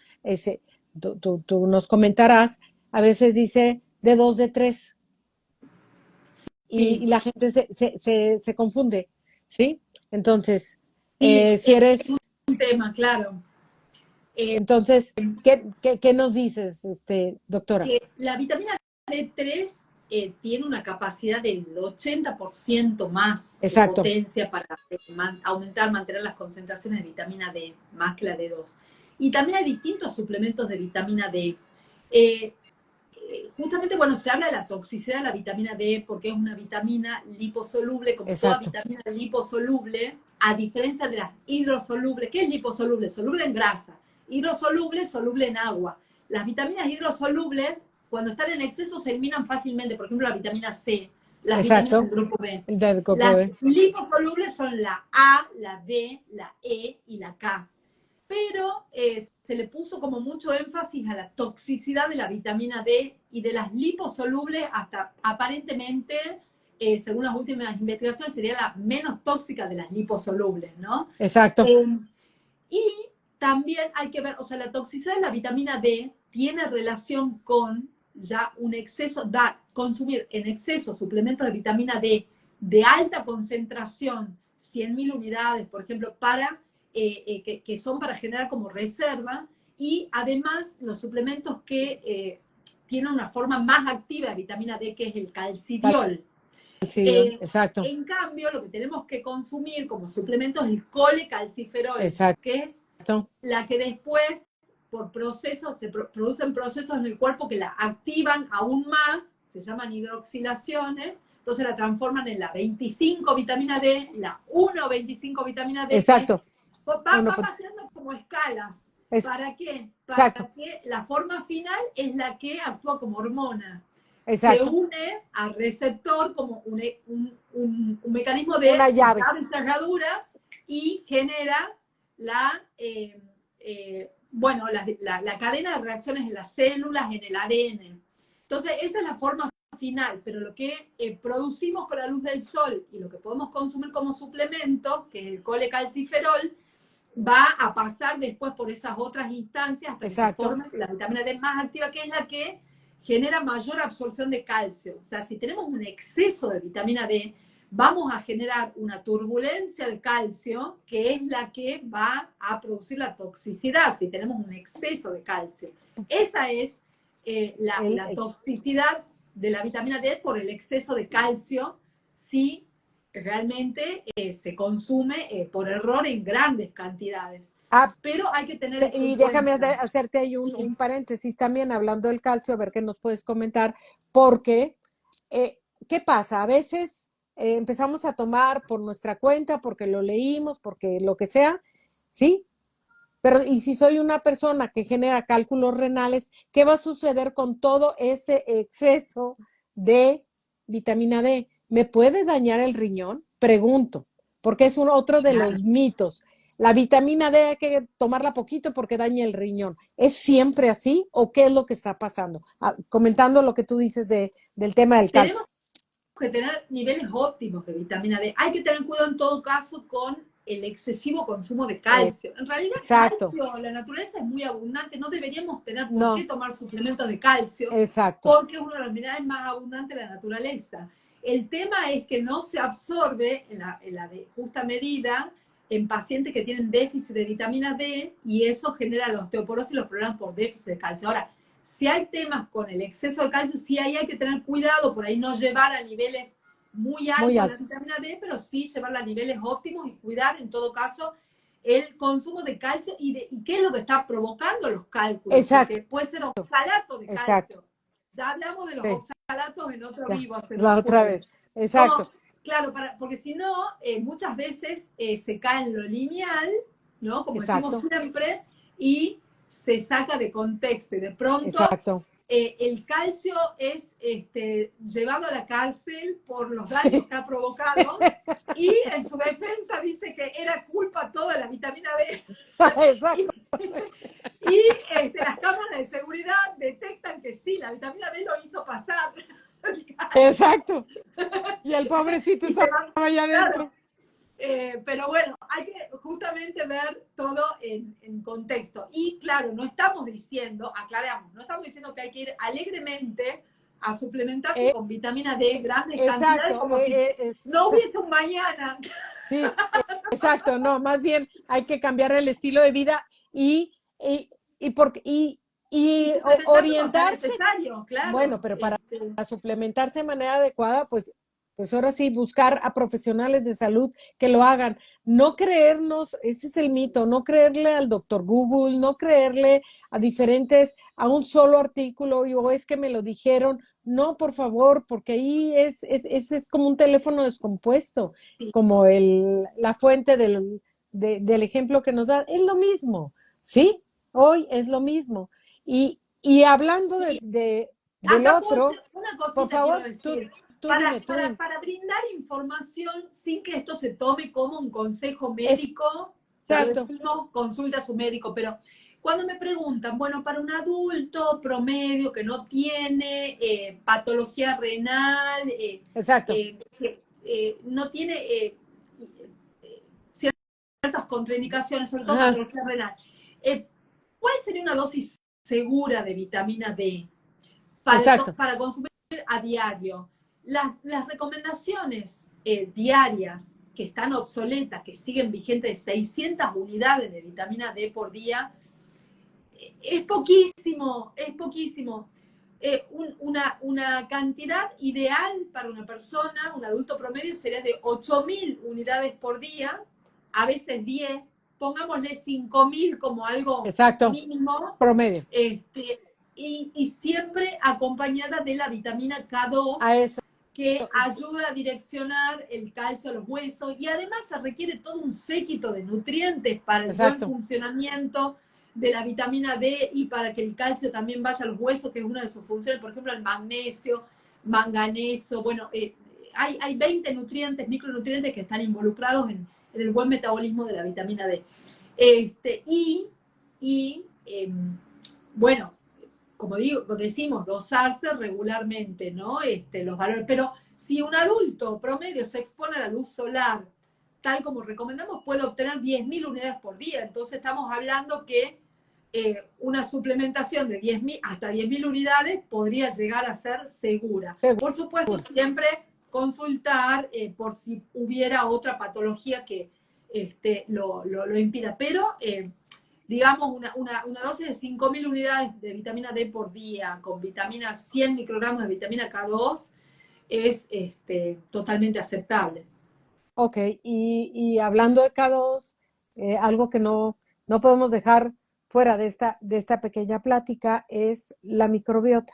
nos comentarás, a veces dice D2, D3. Y la gente se confunde, ¿sí? Entonces, sí, si eres... Es un tema, claro. Entonces, ¿qué nos dices, doctora? La vitamina D3 tiene una capacidad del 80% más de Exacto. potencia para aumentar, mantener las concentraciones de vitamina D, más que la D2. Y también hay distintos suplementos de vitamina D. Justamente, bueno, se habla de la toxicidad de la vitamina D porque es una vitamina liposoluble, como toda Exacto. vitamina liposoluble, a diferencia de las hidrosolubles. ¿Qué es liposoluble? Soluble en grasa. Hidrosoluble, soluble en agua. Las vitaminas hidrosolubles, cuando están en exceso, se eliminan fácilmente. Por ejemplo, la vitamina C, las vitaminas del Exacto. grupo B. El del grupo Las B. liposolubles son la A, la D, la E y la K. Pero se le puso como mucho énfasis a la toxicidad de la vitamina D y de las liposolubles hasta aparentemente, según las últimas investigaciones, sería la menos tóxica de las liposolubles, ¿no? Exacto. Y también hay que ver, o sea, la toxicidad de la vitamina D tiene relación con ya un exceso, consumir en exceso suplementos de vitamina D de alta concentración, 100.000 unidades, por ejemplo, que son para generar como reserva, y además los suplementos que tienen una forma más activa de vitamina D, que es el calcidiol. Exacto. En cambio, lo que tenemos que consumir como suplemento es el colecalciferol, Exacto. que es la que después, por procesos, se producen procesos en el cuerpo que la activan aún más, se llaman hidroxilaciones, entonces la transforman en la 25 vitamina D, la 1,25 vitamina D, Exacto. va pasando como escalas. ¿Para qué? Para Exacto. que la forma final es la que actúa como hormona. Se Exacto. une al receptor como un mecanismo de Una llave. cerradura y genera bueno, la cadena de reacciones en las células, en el ADN. Entonces, esa es la forma final, pero lo que producimos con la luz del sol y lo que podemos consumir como suplemento, que es el colecalciferol, va a pasar después por esas otras instancias hasta que se forme la vitamina D más activa, que es la que genera mayor absorción de calcio. O sea, si tenemos un exceso de vitamina D, vamos a generar una turbulencia de calcio, que es la que va a producir la toxicidad, si tenemos un exceso de calcio. Esa es la toxicidad de la vitamina D por el exceso de calcio, si realmente se consume por error en grandes cantidades. Pero hay que tener esto y en déjame cuenta. hacerte ahí un paréntesis también, hablando del calcio, a ver qué nos puedes comentar, porque, ¿qué pasa? A veces empezamos a tomar por nuestra cuenta, porque lo leímos, porque lo que sea, ¿sí? Pero, y si soy una persona que genera cálculos renales, ¿qué va a suceder con todo ese exceso de vitamina D? ¿Me puede dañar el riñón? Pregunto, porque es otro de los mitos. La vitamina D hay que tomarla poquito porque daña el riñón. ¿Es siempre así o qué es lo que está pasando? Comentando lo que tú dices del tema del calcio. Tenemos que tener niveles óptimos de vitamina D. Hay que tener cuidado en todo caso con el excesivo consumo de calcio. En realidad, Exacto. calcio, la naturaleza es muy abundante, no deberíamos tener por No. qué tomar suplementos de calcio, Exacto. porque es uno de los minerales más abundantes de la naturaleza. El tema es que no se absorbe en la justa medida en pacientes que tienen déficit de vitamina D, y eso genera la osteoporosis y los problemas por déficit de calcio. Ahora, si hay temas con el exceso de calcio, sí ahí hay que tener cuidado, por ahí no llevar a niveles muy altos la vitamina D, pero sí llevarla a niveles óptimos y cuidar en todo caso el consumo de calcio y qué es lo que está provocando los cálculos. Exacto. Porque puede ser oxalato de calcio. Exacto. Ya hablamos de los oxalatos en otro vivo. La otra vez. Exacto. Claro, porque si no, muchas veces se cae en lo lineal, ¿no? Como decimos siempre, y se saca de contexto. Y de pronto, el calcio es llevado a la cárcel por los daños que ha provocado, y en su defensa dice que era culpa toda de la vitamina D. Exacto. Y las cámaras de seguridad detectan que sí, la vitamina D lo hizo pasar. Exacto. Y el pobrecito estaba allá adentro. Pero bueno, hay que justamente ver todo en contexto. Y claro, no estamos diciendo, aclaramos, no estamos diciendo que hay que ir alegremente a suplementarse con vitamina D grandes cantidades, como si no hubiese un mañana. Sí, exacto, no, más bien hay que cambiar el estilo de vida y Y suplementarlo cuando sea orientarse, necesario, bueno, claro. pero para suplementarse de manera adecuada, pues ahora sí, buscar a profesionales de salud que lo hagan. No creernos, ese es el mito, no creerle al doctor Google, no creerle a a un solo artículo, o es que me lo dijeron. No, por favor, porque ahí es como un teléfono descompuesto, Sí. como la fuente del ejemplo que nos da. Es lo mismo, ¿sí? Hoy es lo mismo. Y hablando Sí. del Acá puedo otro, decir una por cosita, quiero favor, decir. tú dime, tú dime. Para brindar información sin que esto se tome como un consejo médico, ya lo Exacto, decimos, consulta a su médico, pero cuando me preguntan, bueno, para un adulto promedio que no tiene patología renal, exacto. que no tiene ciertas contraindicaciones, sobre todo Ajá, patología renal, eh, ¿cuál sería una dosis segura de vitamina D exacto, para consumir a diario? Las recomendaciones diarias que están obsoletas, que siguen vigentes de 600 unidades de vitamina D por día, es poquísimo, es poquísimo. Una cantidad ideal para una persona, un adulto promedio, sería de 8.000 unidades por día, a veces 10, pongámosle 5.000 como algo exacto. mínimo, Promedio. y siempre acompañada de la vitamina K2, A eso. que ayuda a direccionar el calcio a los huesos, y además se requiere todo un séquito de nutrientes para el buen Exacto. funcionamiento de la vitamina D y para que el calcio también vaya a los huesos, que es una de sus funciones, por ejemplo, el magnesio, manganeso, bueno, hay 20 nutrientes, micronutrientes que están involucrados en el buen metabolismo de la vitamina D. Bueno, como decimos, dosarse regularmente, ¿no? Los valores. Pero si un adulto promedio se expone a la luz solar, tal como recomendamos, puede obtener 10.000 unidades por día. Entonces estamos hablando que una suplementación de 10.000 hasta 10.000 unidades podría llegar a ser segura. Seguro. Por supuesto, siempre consultar por si hubiera otra patología que lo impida. Pero digamos, una dosis de 5.000 unidades de vitamina D por día con vitamina 100 microgramos de vitamina K2 es totalmente aceptable. Ok, y hablando de K2, algo que no podemos dejar fuera de esta pequeña plática es la microbiota.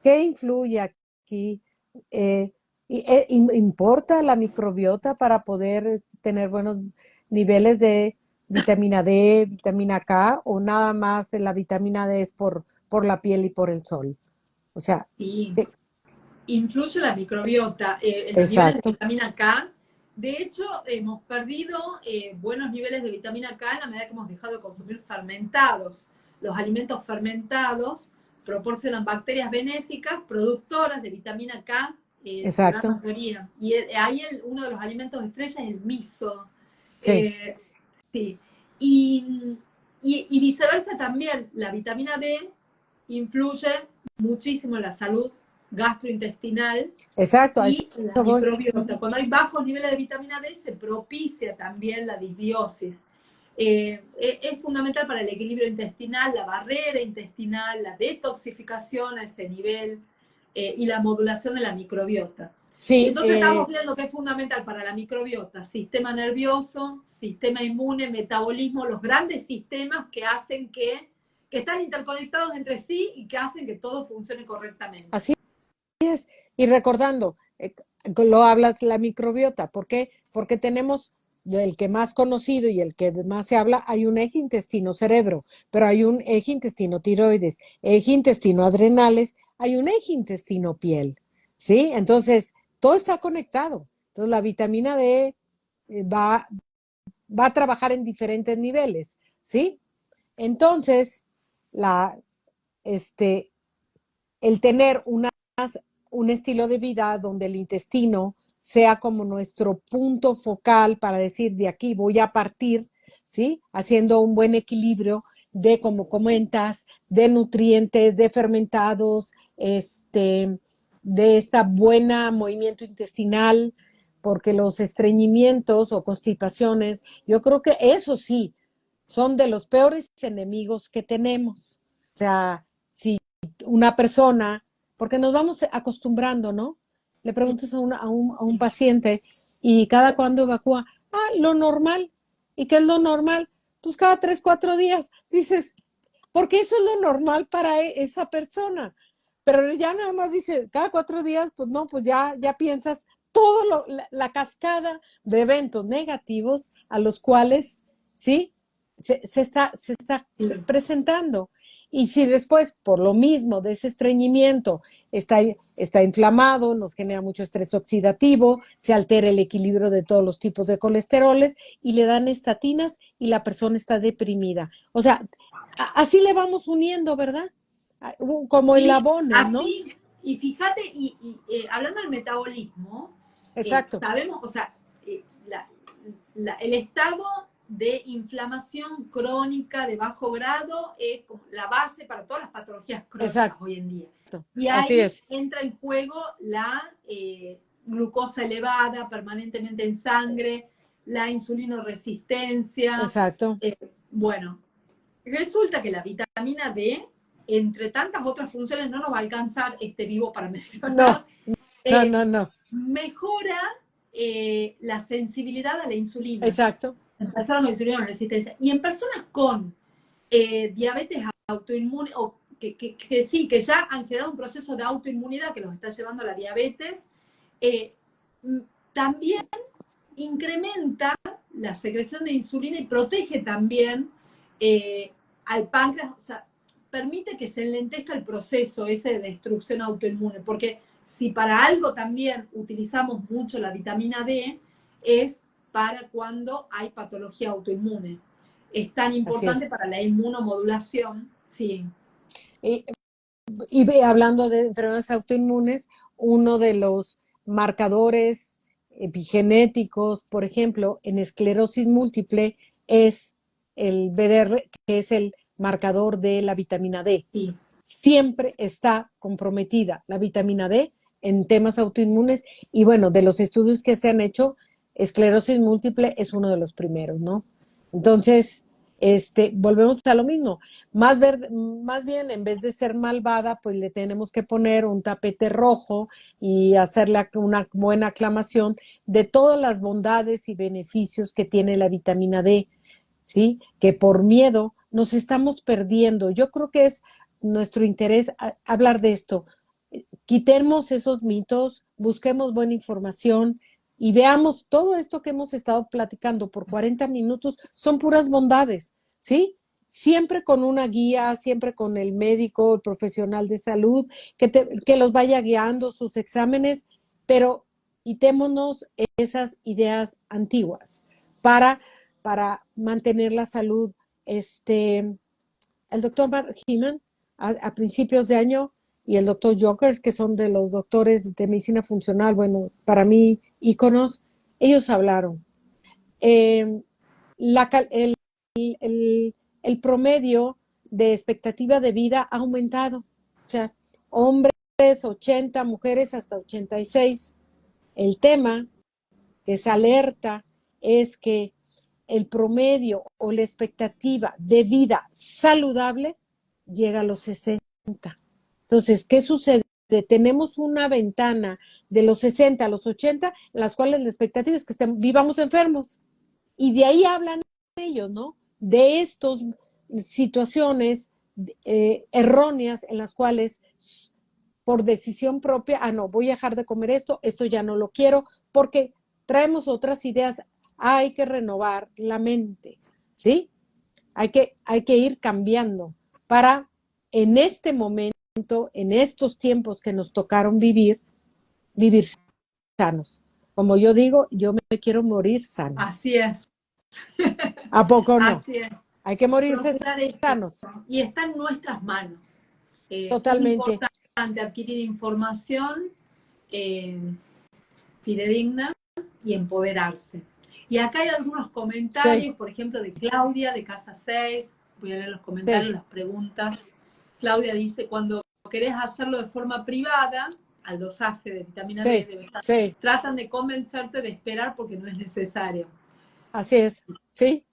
¿Qué influye aquí? ¿Importa la microbiota para poder tener buenos niveles de vitamina D, vitamina K, o nada más la vitamina D es por la piel y por el sol? O sea, Sí, ¿qué? influye la microbiota en los niveles de Exacto, vitamina K. De hecho, hemos perdido buenos niveles de vitamina K en la medida que hemos dejado de consumir fermentados. Los alimentos fermentados proporcionan bacterias benéficas, productoras de vitamina K, en su gran exacto, mayoría. Y ahí uno de los alimentos estrella es el miso. sí, Eh, sí. Y viceversa también, la vitamina D influye muchísimo en la salud gastrointestinal exacto, a eso y la voy. microbiota. Ujú. Cuando hay bajos niveles de vitamina D, se propicia también la disbiosis. Es fundamental para el equilibrio intestinal, la barrera intestinal, la detoxificación a ese nivel y la modulación de la microbiota. Sí, Entonces estamos viendo que es fundamental para la microbiota, sistema nervioso, sistema inmune, metabolismo, los grandes sistemas que hacen que están interconectados entre sí y que hacen que todo funcione correctamente. así es. Y recordando, lo hablas la microbiota. ¿Por qué? Porque tenemos el que más conocido y el que más se habla, hay un eje intestino-cerebro, pero hay un eje intestino-tiroides, eje intestino-adrenales, hay un eje intestino-piel, ¿sí? Entonces, todo está conectado. Entonces, la vitamina D va a trabajar en diferentes niveles, ¿sí? Entonces, la, este, el tener un estilo de vida donde el intestino sea como nuestro punto focal para decir de aquí voy a partir, ¿sí? Haciendo un buen equilibrio de, como comentas, de nutrientes, de fermentados, de esta buena movimiento intestinal, porque los estreñimientos o constipaciones, yo creo que eso sí, son de los peores enemigos que tenemos. O sea, si una persona, porque nos vamos acostumbrando, ¿no? Le preguntas a un paciente y cada cuándo evacúa, lo normal. ¿Y qué es lo normal? Pues cada 3, 4 días. Dices, porque eso es lo normal para esa persona. Pero ya nada más dices, cada 4 días, pues no, pues ya piensas todo la cascada de eventos negativos a los cuales, ¿sí? Se está presentando. Y si después, por lo mismo de ese estreñimiento, está inflamado, nos genera mucho estrés oxidativo, se altera el equilibrio de todos los tipos de colesteroles y le dan estatinas y la persona está deprimida. O sea, así le vamos uniendo, ¿verdad? Como Sí, eslabones, ¿no? así, y fíjate, hablando del metabolismo, Exacto, sabemos, o sea, el estado de inflamación crónica de bajo grado es como la base para todas las patologías crónicas exacto, hoy en día. Y así ahí es, entra en juego la glucosa elevada permanentemente en sangre, la insulinoresistencia. exacto. eh, bueno, resulta que la vitamina D, entre tantas otras funciones, no nos va a alcanzar este vivo para No, mencionar, no, eh, no, no, mejora la sensibilidad a la insulina. exacto, En personas con insulina resistencia. Y en personas con diabetes autoinmune, o que sí, que ya han generado un proceso de autoinmunidad que los está llevando a la diabetes, eh, también incrementa la secreción de insulina y protege también al páncreas, o sea, permite que se enlentezca el proceso ese de destrucción autoinmune, porque si para algo también utilizamos mucho la vitamina D, es para cuando hay patología autoinmune. Es tan así importante es. para la inmunomodulación, sí. Y, y hablando de enfermedades autoinmunes, uno de los marcadores epigenéticos, por ejemplo, en esclerosis múltiple, es el BDR, que es el marcador de la vitamina D. Sí. Siempre está comprometida la vitamina D en temas autoinmunes y bueno, de los estudios que se han hecho, esclerosis múltiple es uno de los primeros, ¿no? Entonces, volvemos a lo mismo. Más bien, en vez de ser malvada, pues le tenemos que poner un tapete rojo y hacerle una buena aclamación de todas las bondades y beneficios que tiene la vitamina D, ¿sí? Que por miedo nos estamos perdiendo. Yo creo que es nuestro interés hablar de esto. Quitemos esos mitos, busquemos buena información y veamos todo esto que hemos estado platicando por 40 minutos, son puras bondades, ¿sí? Siempre con una guía, siempre con el médico, el profesional de salud, que los vaya guiando sus exámenes, pero quitémonos esas ideas antiguas para, para mantener la salud. El doctor Mark Heeman a principios de año y el doctor Jokers, que son de los doctores de medicina funcional, bueno, para mí, íconos, ellos hablaron. Eh, la, el, el, el promedio de expectativa de vida ha aumentado. O sea, hombres 80, mujeres hasta 86. El tema que es alerta es que el promedio o la expectativa de vida saludable llega a los 60. Entonces, ¿qué sucede? Tenemos una ventana de los 60 a los 80, en las cuales la expectativa es que vivamos enfermos. Y de ahí hablan ellos, ¿no? De estas situaciones erróneas en las cuales por decisión propia, no, voy a dejar de comer esto ya no lo quiero, porque traemos otras ideas, hay que renovar la mente, ¿sí? Hay que ir cambiando para en este momento, en estos tiempos que nos tocaron vivir, vivir sanos. Como yo digo, yo me quiero morir sano. Así es, ¿A poco no? así es. Hay que morirse Procurar esto. sanos. Y está en nuestras manos. Es Totalmente. importante adquirir información eh, fidedigna y empoderarse. Y acá hay algunos Sí, comentarios, por ejemplo, de Claudia de Casa 6. Voy a leer los sí, comentarios, las preguntas. Claudia dice, cuando querés hacerlo de forma privada, al dosaje de vitamina D, sí, sí. tratan de convencerte de esperar porque no es necesario. Así es. Sí.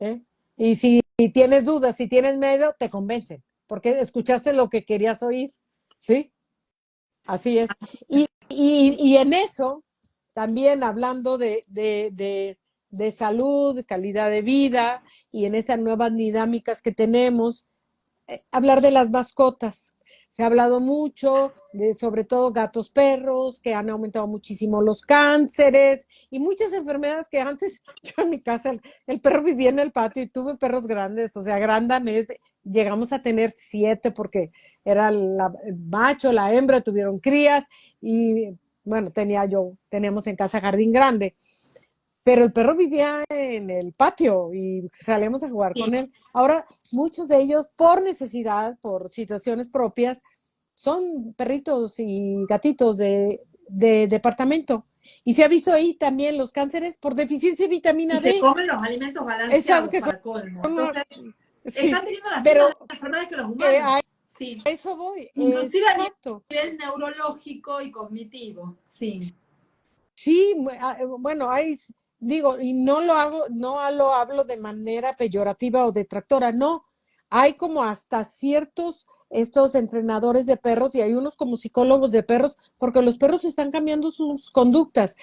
¿Eh? Y si tienes dudas, si tienes miedo, te convencen. porque escuchaste lo que querías oír, ¿sí? Así es. Y en eso, también hablando de salud, de calidad de vida, y en esas nuevas dinámicas que tenemos, hablar de las mascotas. Se ha hablado mucho de, sobre todo, gatos, perros, que han aumentado muchísimo los cánceres y muchas enfermedades que antes, yo en mi casa, el perro vivía en el patio y tuve perros grandes, o sea, grandanés, llegamos a tener 7 porque era el macho, la hembra, tuvieron crías y, bueno, teníamos en casa jardín grande, pero el perro vivía en el patio y salíamos a jugar con él. Ahora, muchos de ellos, por necesidad, por situaciones propias, son perritos y gatitos de departamento. Y se ha visto ahí también los cánceres por deficiencia de vitamina Y que D. comen los alimentos Esas balanceados que son, para colmo. Entonces, sí, están teniendo las mismas pero enfermedades que los a humanos. Sí. eso voy, Inclusive a exacto. nivel neurológico y cognitivo. Sí. Sí, bueno, digo, y no lo hago, no lo hablo de manera peyorativa o detractora, no. Hay como hasta ciertos, estos entrenadores de perros y hay unos como psicólogos de perros, porque los perros están cambiando sus conductas.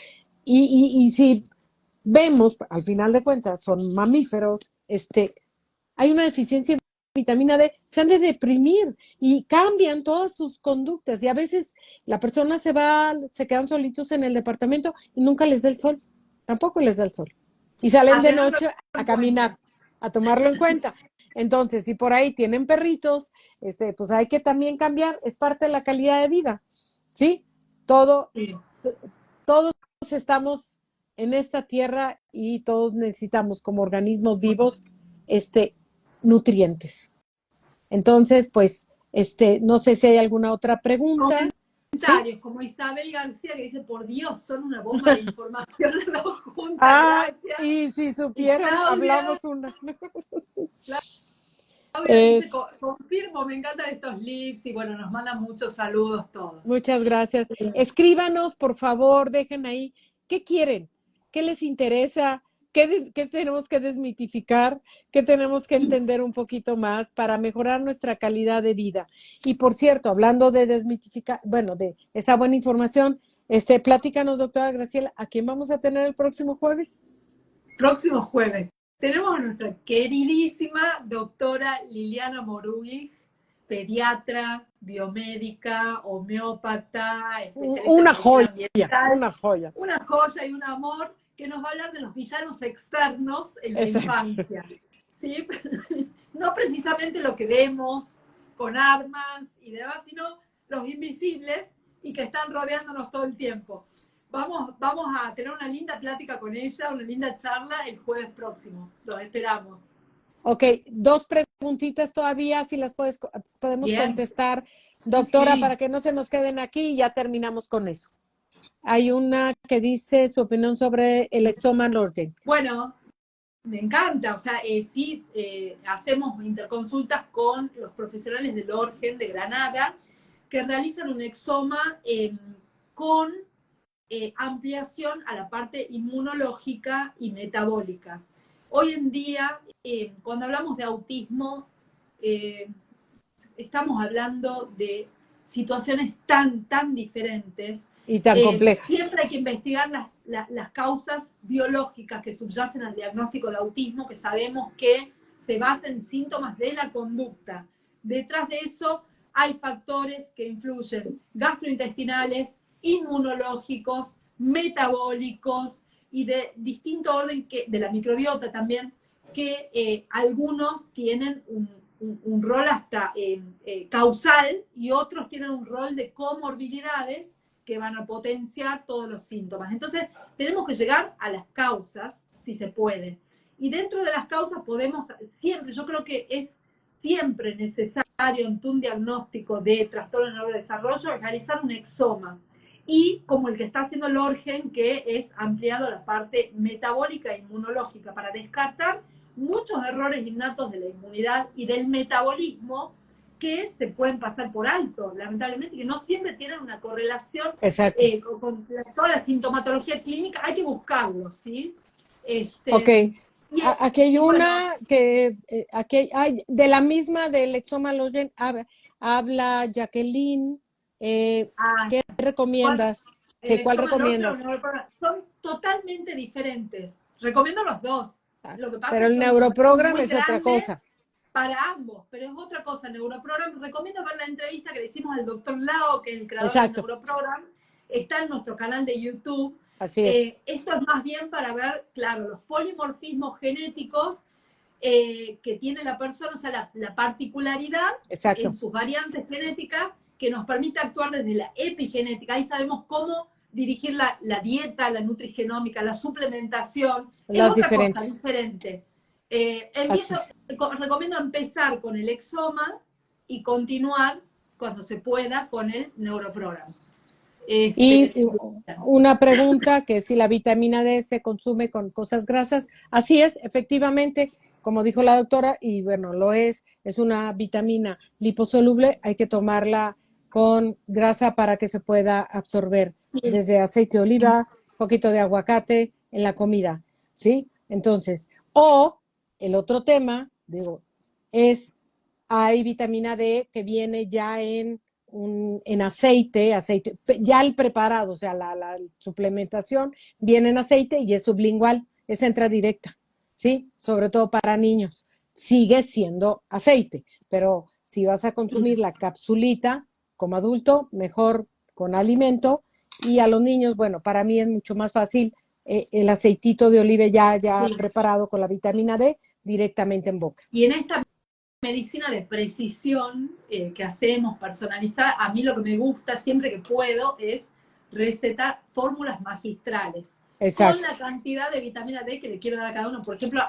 Y si vemos, al final de cuentas, son mamíferos, hay una deficiencia de vitamina D, se han de deprimir y cambian todas sus conductas y a veces la persona se quedan solitos en el departamento y nunca les da el sol, tampoco les da el sol. Y salen A de tenerlo noche a en caminar, cuenta. a tomarlo en cuenta. Entonces, si por ahí tienen perritos, pues hay que también cambiar, es parte de la calidad de vida, ¿sí? Todo, Sí. todos estamos en esta tierra y todos necesitamos como organismos vivos, nutrientes. Entonces, pues, no sé si hay alguna otra pregunta, ¿sí? Comentarios, como Isabel García que dice, por Dios, son una bomba de información las dos juntas, Ah, gracias. y si Y supieran, hablamos una. Claudia dice, Es, confirmo, me encantan estos lives y bueno, nos mandan muchos saludos todos. Muchas gracias. Sí. Escríbanos, por favor, dejen ahí qué quieren, qué les interesa, qué tenemos que desmitificar, qué tenemos que entender un poquito más para mejorar nuestra calidad de vida. Y por cierto, hablando de desmitificar, bueno, de esa buena información, platícanos, doctora Graciela, ¿a quién vamos a tener el próximo jueves? Próximo jueves tenemos a nuestra queridísima doctora Liliana Morugui, pediatra, biomédica, homeópata, especialista en Una medicina joya, ambiental, una joya. una joya y un amor que nos va a hablar de los villanos externos en la Exacto. infancia. ¿Sí? No precisamente lo que vemos con armas y demás, sino los invisibles y que están rodeándonos todo el tiempo. Vamos a tener una linda plática con ella, una linda charla el jueves próximo. Los esperamos. Ok, 2 preguntitas todavía, si las podemos Bien. contestar, doctora, Sí. para que no se nos queden aquí y ya terminamos con eso. Hay una que dice su opinión sobre el exoma Norton. Bueno, me encanta, o sea, sí, hacemos interconsultas con los profesionales del ORGEN de Granada que realizan un exoma con ampliación a la parte inmunológica y metabólica. Hoy en día, cuando hablamos de autismo, eh, estamos hablando de situaciones tan diferentes. Y tan complejas. Siempre hay que investigar las causas biológicas que subyacen al diagnóstico de autismo, que sabemos que se basa en síntomas de la conducta. Detrás de eso hay factores que influyen gastrointestinales, inmunológicos, metabólicos y de distinto orden de la microbiota también, que algunos tienen un rol hasta causal y otros tienen un rol de comorbilidades que van a potenciar todos los síntomas. Entonces, tenemos que llegar a las causas, si se puede. Y dentro de las causas podemos siempre, yo creo que es siempre necesario en un diagnóstico de trastorno de neurodesarrollo realizar un exoma. Y como el que está haciendo el ORGEN, que es ampliado a la parte metabólica e inmunológica para descartar muchos errores innatos de la inmunidad y del metabolismo que se pueden pasar por alto, lamentablemente, que no siempre tienen una correlación con toda la sintomatología clínica, hay que buscarlo, ¿sí? Ok, Y, Aquí hay bueno, una que, aquí hay, de la misma del Exomalogen, habla Jacqueline. ah, ¿Qué bueno, recomiendas? el ¿Cuál exoma, el otro recomiendas? neuroprogram, son totalmente diferentes. Recomiendo los dos. Ah, Lo que pasa pero es el que son información neuroprogram muy es otra grande cosa. para ambos, pero es otra cosa. Neuroprogram, recomiendo ver la entrevista que le hicimos al doctor Lao, que es el creador del Exacto, Neuroprogram. Está en nuestro canal de YouTube. así es. Esto es más bien para ver, claro, los polimorfismos genéticos que tiene la persona, o sea, la particularidad en Exacto. sus variantes genéticas que nos permite actuar desde la epigenética. Ahí sabemos cómo dirigir la dieta, la nutrigenómica, la suplementación. Es Las otra cosa, diferentes. diferente. Así es. Recomiendo empezar con el exoma y continuar cuando se pueda con el neuroprograma. Y una pregunta, que si la vitamina D se consume con cosas grasas. Así es, efectivamente, como dijo la doctora, y bueno, es una vitamina liposoluble, hay que tomarla con grasa para que se pueda absorber desde aceite de oliva, poquito de aguacate en la comida, ¿sí? Entonces, o el otro tema, digo, es, hay vitamina D que viene ya en aceite, ya el preparado, o sea, la suplementación viene en aceite y es sublingual, es entra directa, ¿sí? Sobre todo para niños. Sigue siendo aceite, pero si vas a consumir la capsulita como adulto, mejor con alimento. Y a los niños, bueno, para mí es mucho más fácil el aceitito de oliva ya Sí. preparado con la vitamina D directamente en boca. Y en esta medicina de precisión que hacemos, personalizada, a mí lo que me gusta siempre que puedo es recetar fórmulas magistrales con Exacto, la cantidad de vitamina D que le quiero dar a cada uno. Por ejemplo,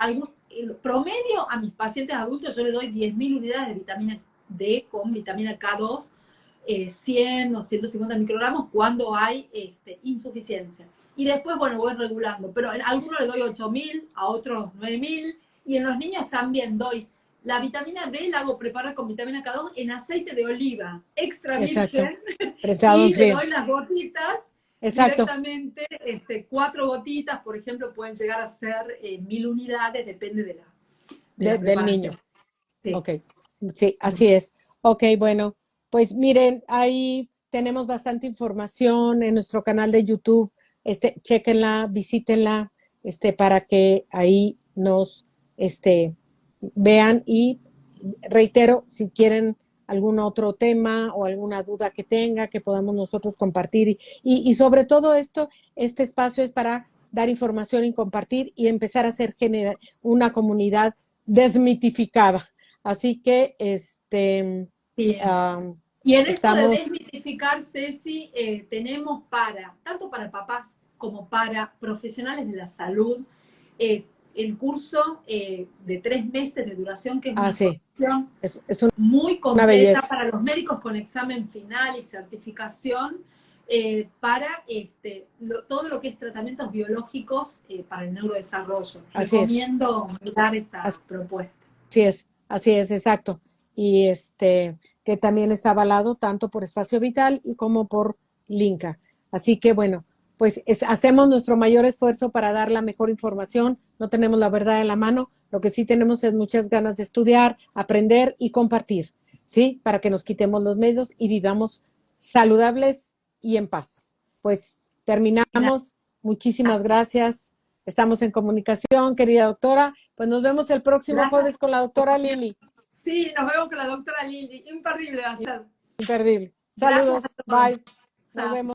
el promedio a mis pacientes adultos yo le doy 10.000 unidades de vitamina D con vitamina K2, 100 o 150 microgramos cuando hay insuficiencia. Y después, bueno, voy regulando, pero a algunos le doy 8.000, a otros 9.000, y en los niños también doy la vitamina D, la hago preparar con vitamina K2 en aceite de oliva extra exacto. virgen Prensado en y le frío. doy las gotitas Exacto. directamente, 4 gotitas, por ejemplo, pueden llegar a ser 1.000 unidades, depende de la Del niño. preparación. Sí. Ok. Sí, así es. Ok, bueno, pues miren, ahí tenemos bastante información en nuestro canal de YouTube. Chéquenla, visítenla, para que ahí nos, vean y reitero, si quieren algún otro tema o alguna duda que tenga, que podamos nosotros compartir. Y sobre todo esto, este espacio es para dar información y compartir y empezar a hacer una comunidad desmitificada. Así que Bien. Y en esto de estamos desmitificar, Ceci, tenemos tanto para papás como para profesionales de la salud, el curso de 3 meses de duración, que es una así, formación es muy una completa belleza. para los médicos con examen final y certificación, para todo lo que es tratamientos biológicos para el neurodesarrollo. Así es, Recomiendo mirar esa propuesta. así es, exacto. Y que también está avalado tanto por Espacio Vital y como por Linca. Así que bueno, pues hacemos nuestro mayor esfuerzo para dar la mejor información. No tenemos la verdad en la mano, lo que sí tenemos es muchas ganas de estudiar, aprender y compartir, ¿sí? Para que nos quitemos los medios y vivamos saludables y en paz. Pues terminamos. Muchísimas gracias. Estamos en comunicación, querida doctora. Pues nos vemos el próximo Gracias. jueves con la doctora Lili. Sí, nos vemos con la doctora Lili. Imperdible va a ser. Imperdible. Gracias Saludos. a todos. Bye. Nos Chao. vemos.